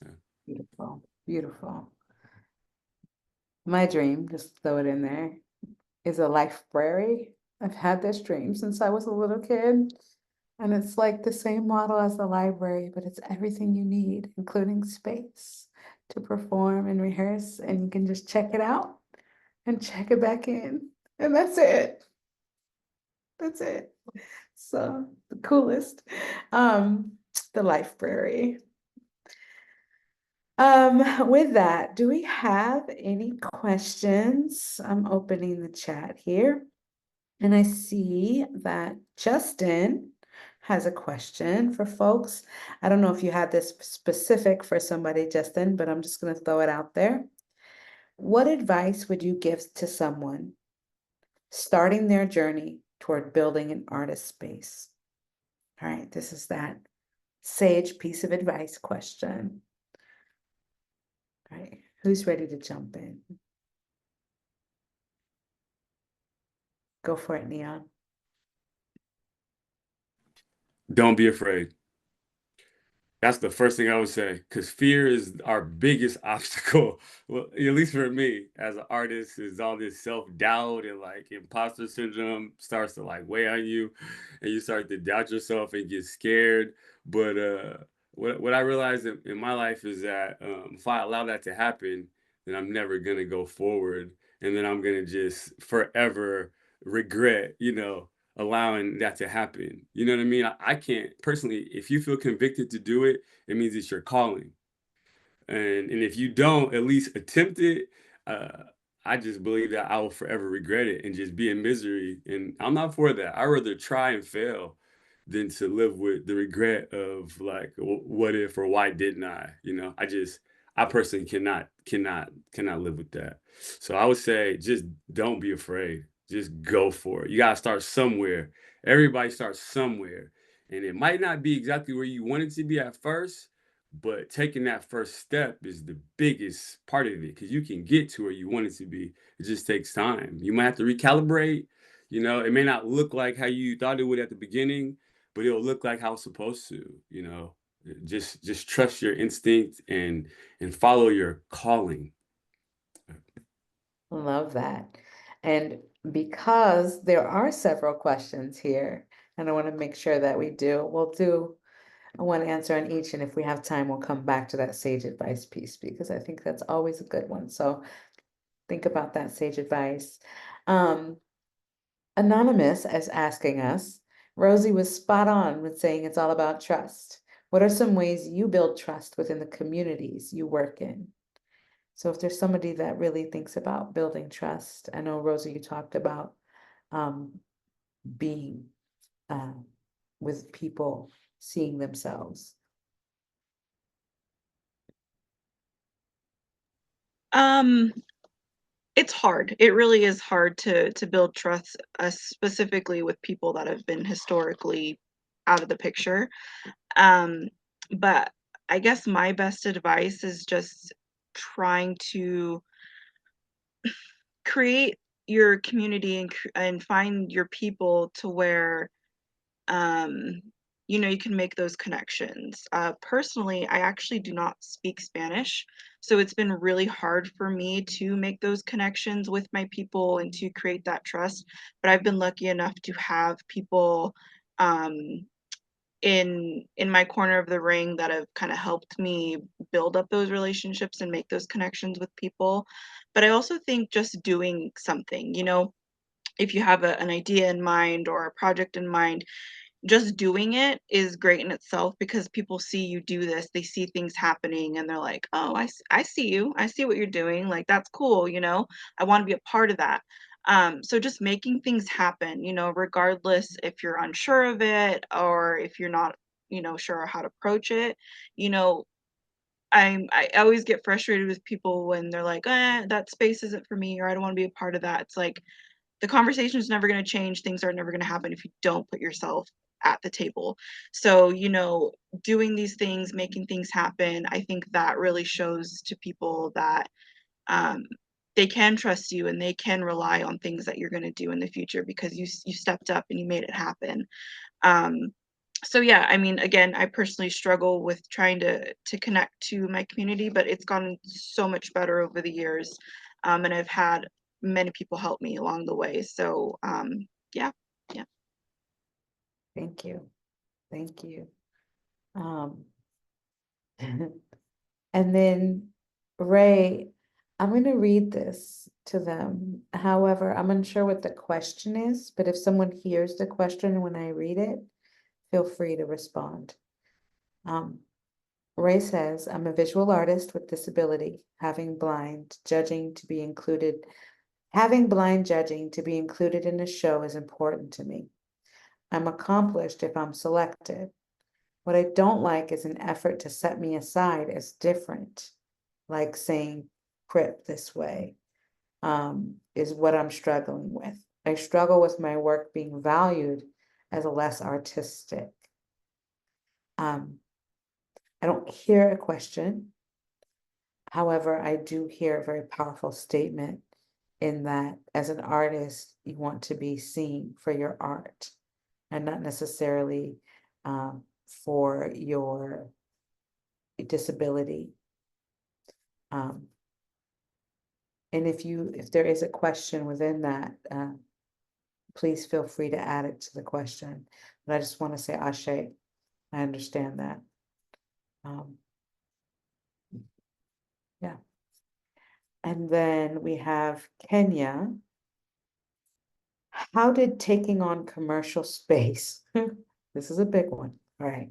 Yeah. Beautiful, beautiful. My dream, just throw it in there, is a library. I've had this dream since I was a little kid. And it's like the same model as the library, but it's everything you need, including space to perform and rehearse. And you can just check it out and check it back in. And that's it. That's it. So the coolest. The library. With that, do we have any questions? I'm opening the chat here. And I see that Justin has a question for folks. I don't know if you had this specific for somebody, Justin, but I'm just going to throw it out there. What advice would you give to someone starting their journey toward building an artist space? All right, this is that sage piece of advice question. All right, who's ready to jump in? Go for it, Neon. Don't be afraid. That's the first thing I would say, because fear is our biggest obstacle. Well, at least for me, as an artist, is all this self-doubt and like imposter syndrome starts to like weigh on you, and you start to doubt yourself and get scared. But what I realized in my life is that if I allow that to happen, then I'm never gonna go forward, and then I'm gonna just forever regret, allowing that to happen. You know what I mean? I can't personally, if you feel convicted to do it, it means it's your calling. And if you don't at least attempt it, uh, I just believe that I will forever regret it and just be in misery. And I'm not for that. I'd rather try and fail than to live with the regret of like, what if or why didn't I? I personally cannot live with that. So I would say just don't be afraid. Just go for it. You gotta start somewhere. Everybody starts somewhere. And it might not be exactly where you want it to be at first, but taking that first step is the biggest part of it, because you can get to where you want it to be. It just takes time. You might have to recalibrate. It may not look like how you thought it would at the beginning, but it'll look like how it's supposed to. Just trust your instinct and follow your calling. Love that. And because there are several questions here, and I want to make sure that we'll do one answer on each. And if we have time, we'll come back to that sage advice piece, because I think that's always a good one. So think about that sage advice. Anonymous is asking us, Rosie was spot on with saying it's all about trust. What are some ways you build trust within the communities you work in? So if there's somebody that really thinks about building trust, I know, Rosie, you talked about being with people, seeing themselves. It's hard. It really is hard to build trust, specifically with people that have been historically out of the picture. But I guess my best advice is just trying to create your community and find your people to where you can make those connections. Personally, I actually do not speak Spanish, so it's been really hard for me to make those connections with my people and to create that trust. But I've been lucky enough to have people um, in my corner of the ring that have kind of helped me build up those relationships and make those connections with people. But I also think just doing something, if you have an idea in mind or a project in mind, just doing it is great in itself, because people see you do this, they see things happening, and they're like, oh, I see you, I see what you're doing, like that's cool, I want to be a part of that. So just making things happen, regardless if you're unsure of it or if you're not sure how to approach it. you know I always get frustrated with people when they're like, that space isn't for me, or I don't want to be a part of that. It's like, the conversation is never going to change. Things are never going to happen if you don't put yourself at the table. So, doing these things, making things happen, I think that really shows to people that um, they can trust you and they can rely on things that you're going to do in the future, because you stepped up and you made it happen. Um, so yeah, I mean, again, I personally struggle with trying to connect to my community, but it's gotten so much better over the years, and I've had many people help me along the way. So yeah. Thank you. Thank you. And then Ray, I'm going to read this to them. However, I'm unsure what the question is, but if someone hears the question when I read it, feel free to respond. Ray says, I'm a visual artist with disability, having blind judging to be included in a show is important to me. I'm accomplished if I'm selected. What I don't like is an effort to set me aside as different, like saying, crypt this way, is what I'm struggling with. I struggle with my work being valued as a less artistic. I don't hear a question. However, I do hear a very powerful statement in that as an artist, you want to be seen for your art and not necessarily for your disability. And if there is a question within that, please feel free to add it to the question. But I just want to say, Ashe, I understand that. Yeah. And then we have Kenya. How did taking on commercial space, this is a big one, all right.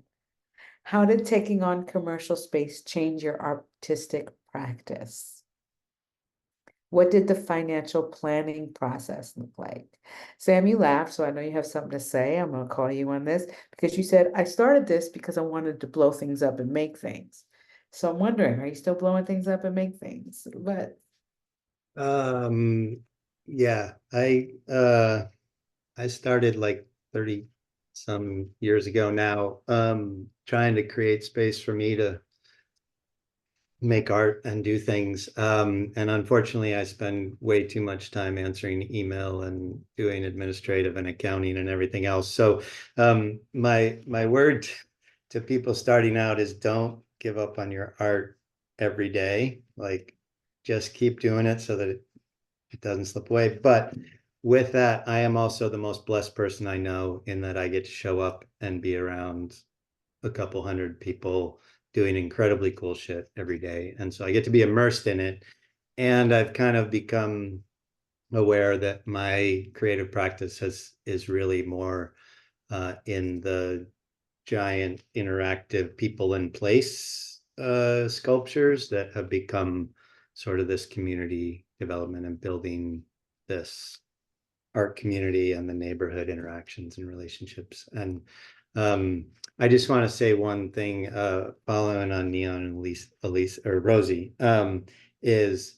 How did taking on commercial space change your artistic practice? What did the financial planning process look like? Sam, you laughed, so I know you have something to say. I'm going to call you on this because you said, I started this because I wanted to blow things up and make things. So I'm wondering, are you still blowing things up and make things? But yeah, I started like 30 some years ago now, trying to create space for me to make art and do things. And unfortunately, I spend way too much time answering email and doing administrative and accounting and everything else. So my word to people starting out is don't give up on your art every day. Like, just keep doing it so that it doesn't slip away. But with that, I am also the most blessed person I know in that I get to show up and be around a couple hundred people doing incredibly cool shit every day. And so I get to be immersed in it. And I've kind of become aware that my creative practice is really more in the giant interactive people in place sculptures that have become sort of this community development and building this art community and the neighborhood interactions and relationships. And I just want to say one thing, following on Neon and Elise or Rosie, is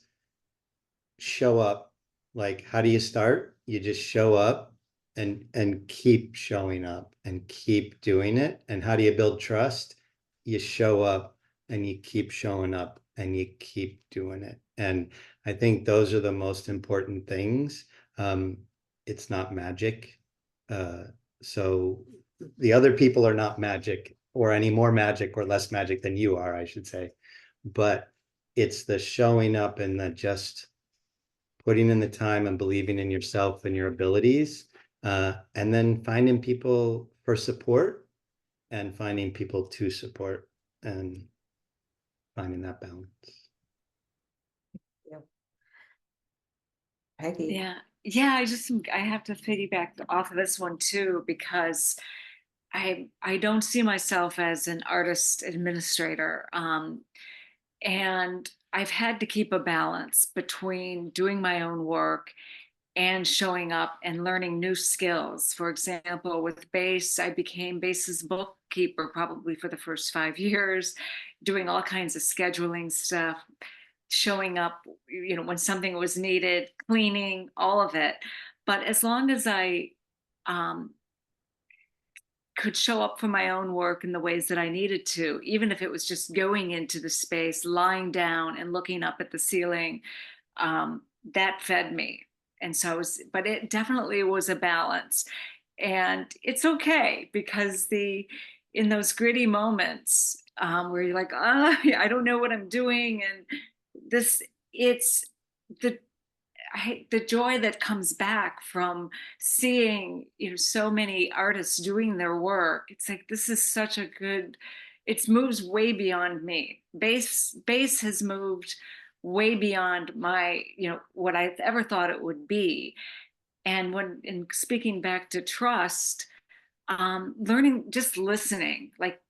show up. Like, how do you start? You just show up and keep showing up and keep doing it. And how do you build trust? You show up and you keep showing up and you keep doing it. And I think those are the most important things. It's not magic. So the other people are not magic, or any more magic or less magic than you are, I should say. But it's the showing up and the just putting in the time and believing in yourself and your abilities, and then finding people for support and finding people to support and finding that balance. yeah. Peggy. Yeah, I have to piggyback off of this one too, because I don't see myself as an artist administrator. And I've had to keep a balance between doing my own work and showing up and learning new skills. For example, with bass, I became bass's bookkeeper probably for the first 5 years, doing all kinds of scheduling stuff, showing up, when something was needed, cleaning, all of it. But as long as I could show up for my own work in the ways that I needed to, even if it was just going into the space, lying down and looking up at the ceiling, that fed me. And so but it definitely was a balance. And it's okay, because in those gritty moments where you're like, I don't know what I'm doing. And it's the joy that comes back from seeing, so many artists doing their work. It's like, this is such a good, it moves way beyond me. Bass has moved way beyond my, what I ever thought it would be. And in speaking back to trust, learning, just listening, like,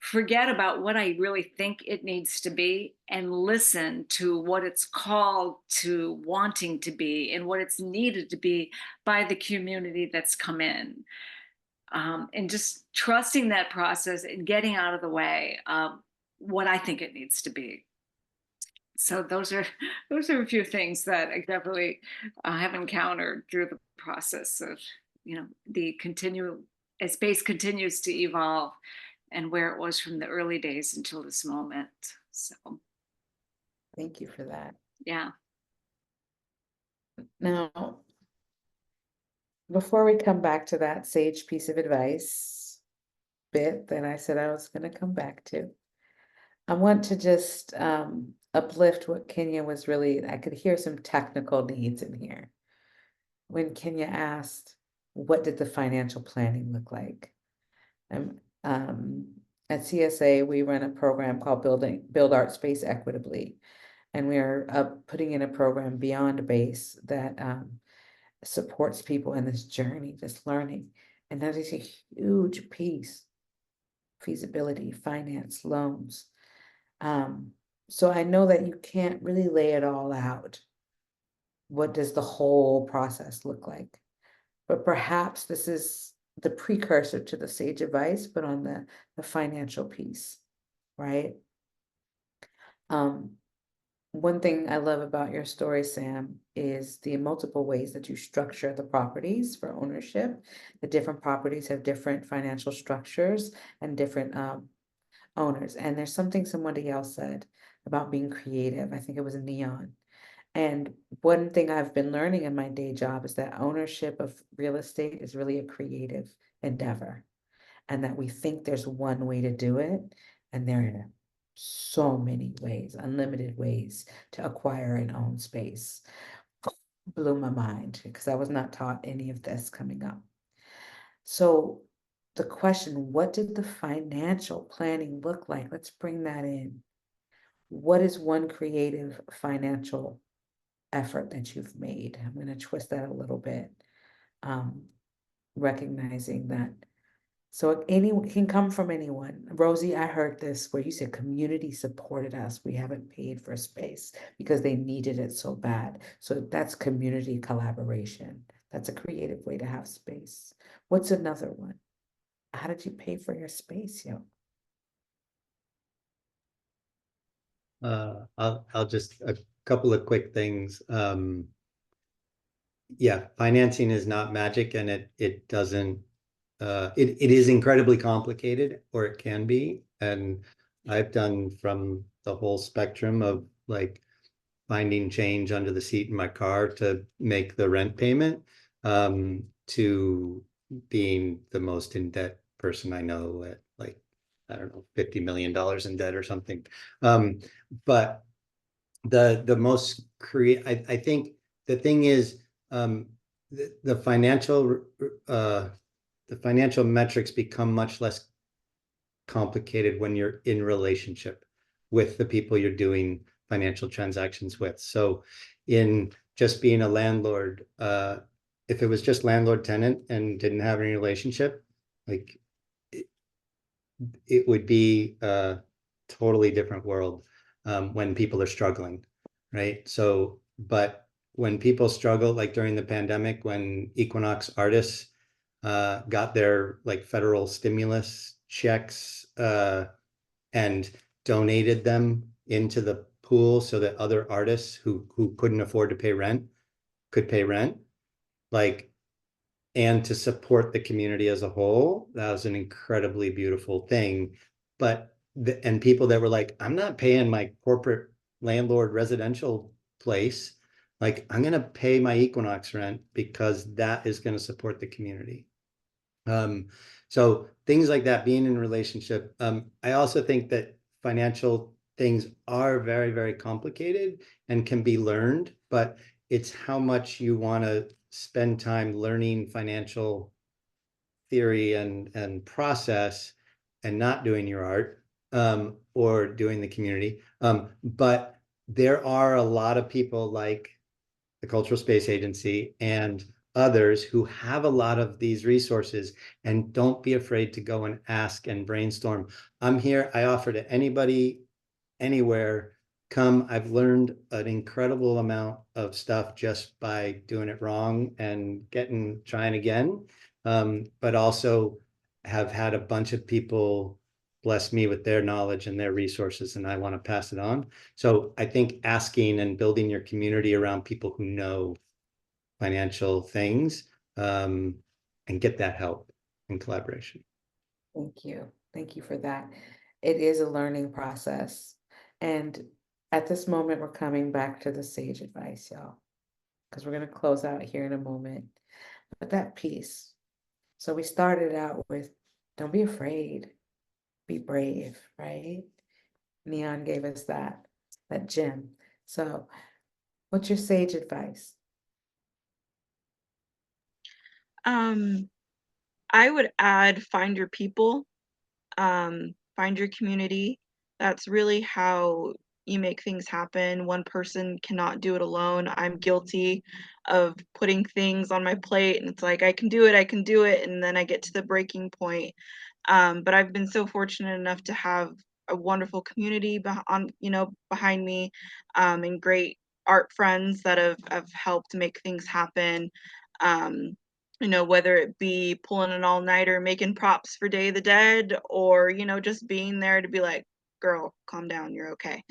forget about what I really think it needs to be and listen to what it's called to wanting to be and what it's needed to be by the community that's come in. And just trusting that process and getting out of the way of what I think it needs to be. So those are a few things that I definitely have encountered through the process of, the as space continues to evolve, and where it was from the early days until this moment. So Thank you for that. yeah. Now, before we come back to that sage piece of advice bit that I said I was going to come back to, I want to just uplift what Kenya was really, I could hear some technical needs in here. When Kenya asked, what did the financial planning look like? At CSA, we run a program called Build Art Space Equitably. And we are putting in a program beyond base that supports people in this journey, this learning. And that is a huge piece. Feasibility, finance, loans. So I know that you can't really lay it all out. What does the whole process look like? But perhaps this is the precursor to the sage advice, but on the financial piece, right? One thing I love about your story, Sam, is the multiple ways that you structure the properties for ownership. The different properties have different financial structures and different owners. And there's something somebody else said about being creative. I think it was Neon. And one thing I've been learning in my day job is that ownership of real estate is really a creative endeavor, and that we think there's one way to do it, and there are so many ways, unlimited ways to acquire and own space. Blew my mind because I was not taught any of this coming up. So the question, what did the financial planning look like? Let's bring that in. What is one creative financial effort that you've made? I'm going to twist that a little bit, recognizing that. So anyone can come from anyone. Rosie, I heard this where you said community supported us. We haven't paid for space because they needed it so bad. So that's community collaboration. That's a creative way to have space. What's another one? How did you pay for your space, yo? I'll just a couple of quick things. Yeah, financing is not magic, and it doesn't it is incredibly complicated, or it can be. And I've done from the whole spectrum of like finding change under the seat in my car to make the rent payment, to being the most in debt person I know at like, I don't know, $50 million in debt or something. But the most I think the thing is, the financial metrics become much less complicated when you're in relationship with the people you're doing financial transactions with. So in just being a landlord, if it was just landlord tenant and didn't have any relationship, like it would be a totally different world when people are struggling, right? So, but when people struggle, like during the pandemic, when Equinox artists got their like federal stimulus checks and donated them into the pool so that other artists who couldn't afford to pay rent could pay rent, like, and to support the community as a whole, that was an incredibly beautiful thing. But and people that were like, I'm not paying my corporate landlord residential place, like I'm going to pay my Equinox rent because that is going to support the community. So things like that, being in a relationship. I also think that financial things are very, very complicated and can be learned, but it's how much you want to spend time learning financial theory and process and not doing your art, or doing the community. But there are a lot of people like the Cultural Space Agency and others who have a lot of these resources, and don't be afraid to go and ask and brainstorm. I'm here. I offer to anybody, anywhere, come. I've learned an incredible amount of stuff just by doing it wrong and trying again. But also have had a bunch of people blessed me with their knowledge and their resources, and I want to pass it on. So I think asking and building your community around people who know financial things, and get that help and collaboration. Thank you. Thank you for that. It is a learning process. And at this moment, we're coming back to the sage advice, y'all, because we're going to close out here in a moment. But that piece. So we started out with, don't be afraid, be brave, right? Neon gave us that gem. So what's your sage advice? I would add find your people, find your community. That's really how you make things happen. One person cannot do it alone. I'm guilty of putting things on my plate and it's like, I can do it. And then I get to the breaking point. But I've been so fortunate enough to have a wonderful community behind me, and great art friends that have helped make things happen. Whether it be pulling an all-nighter, making props for Day of the Dead, or, just being there to be like, girl, calm down, you're okay.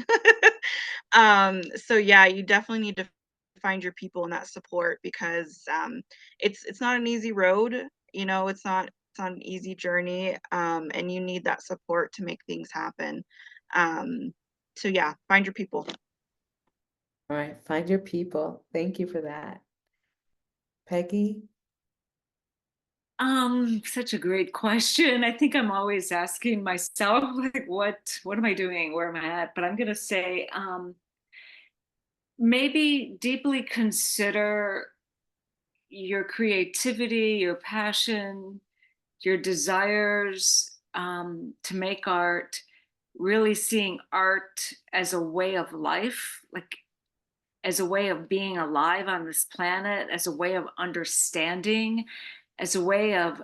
So yeah, you definitely need to find your people and that support, because it's not an easy road, it's not an easy journey, and you need that support to make things happen. So yeah, find your people. All right, find your people. Thank you for that. Peggy? Such a great question. I think I'm always asking myself, like, what am I doing? Where am I at? But I'm gonna say, maybe deeply consider your creativity, your passion, your desires, to make art, really seeing art as a way of life, like as a way of being alive on this planet, as a way of understanding, as a way of,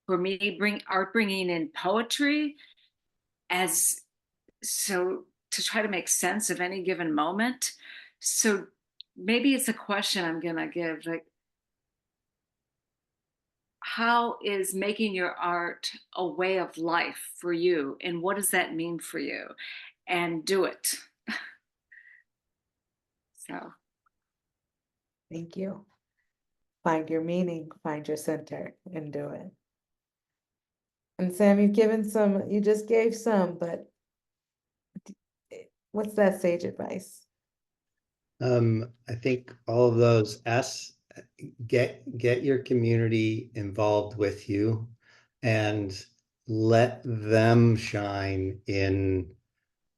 for me, bringing in poetry, as so to try to make sense of any given moment. So maybe it's a question I'm gonna give, like, how is making your art a way of life for you, and what does that mean for you? And do it. So Thank you. Find your meaning, find your center, and do it. And Sam, you just gave some, but what's that sage advice? I think all of those get your community involved with you and let them shine in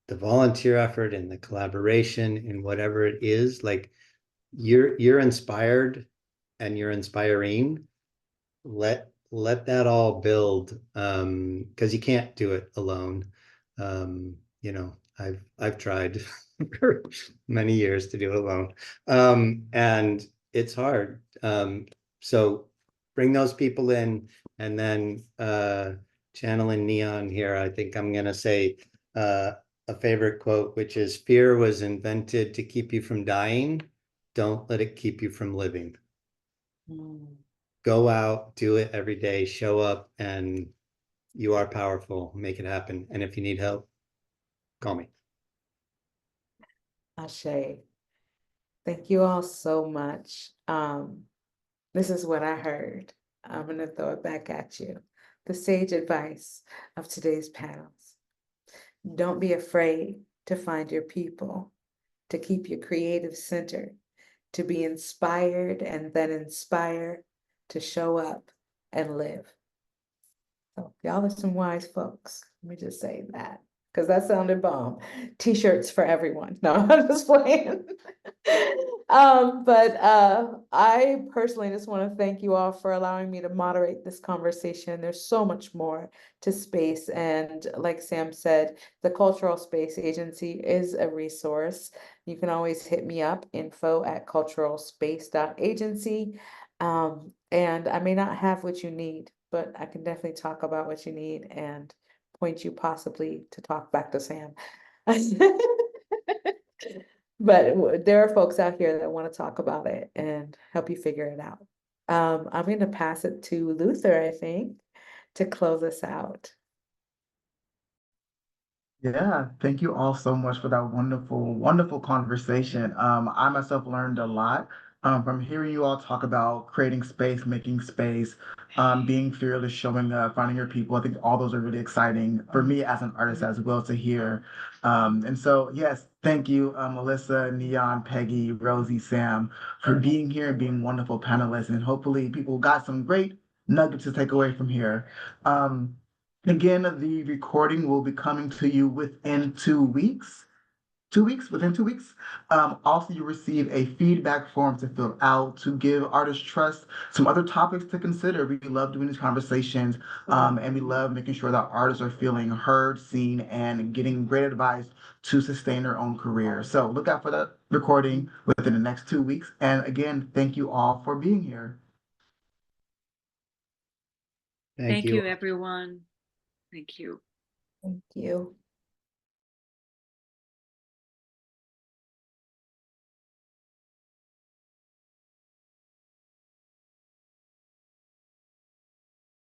the volunteer effort, in the collaboration, in whatever it is. Like, you're inspired and you're inspiring. Let that all build, because you can't do it alone. I've tried for many years to do it alone, and it's hard. So bring those people in, and then channeling Neon here, I think I'm gonna say a favorite quote, which is, "Fear was invented to keep you from dying. Don't let it keep you from living." Go out, do it every day, show up, and you are powerful. Make it happen. And if you need help, call me. Ashe. Thank you all so much. This is what I heard. I'm going to throw it back at you. The sage advice of today's panels. Don't be afraid to find your people, to keep your creative center, to be inspired and then inspire, to show up and live. So y'all are some wise folks. Let me just say that, because that sounded bomb. T-shirts for everyone. No, I'm just playing. But I personally just want to thank you all for allowing me to moderate this conversation. There's so much more to space. And like Sam said, the Cultural Space Agency is a resource. You can always hit me up, info@culturalspace.agency. And I may not have what you need, but I can definitely talk about what you need and point you possibly to talk back to Sam. But there are folks out here that want to talk about it and help you figure it out. I'm going to pass it to Luther, I think, to close us out. Yeah, thank you all so much for that wonderful, wonderful conversation. I myself learned a lot from hearing you all talk about creating space, making space, being fearless, showing up, finding your people. I think all those are really exciting for me as an artist as well to hear. And so, yes, thank you, Melissa, Neon, Peggy, Rosie, Sam, for being here and being wonderful panelists. And hopefully, people got some great nuggets to take away from here. Um, Again, the recording will be coming to you within 2 weeks. 2 weeks, within 2 weeks. Also, you receive a feedback form to fill out to give artists trust, some other topics to consider. We love doing these conversations, and we love making sure that artists are feeling heard, seen, and getting great advice to sustain their own career. So look out for that recording within the next 2 weeks. And again, thank you all for being here. Thank Thank you. you, everyone. Thank you. Thank you.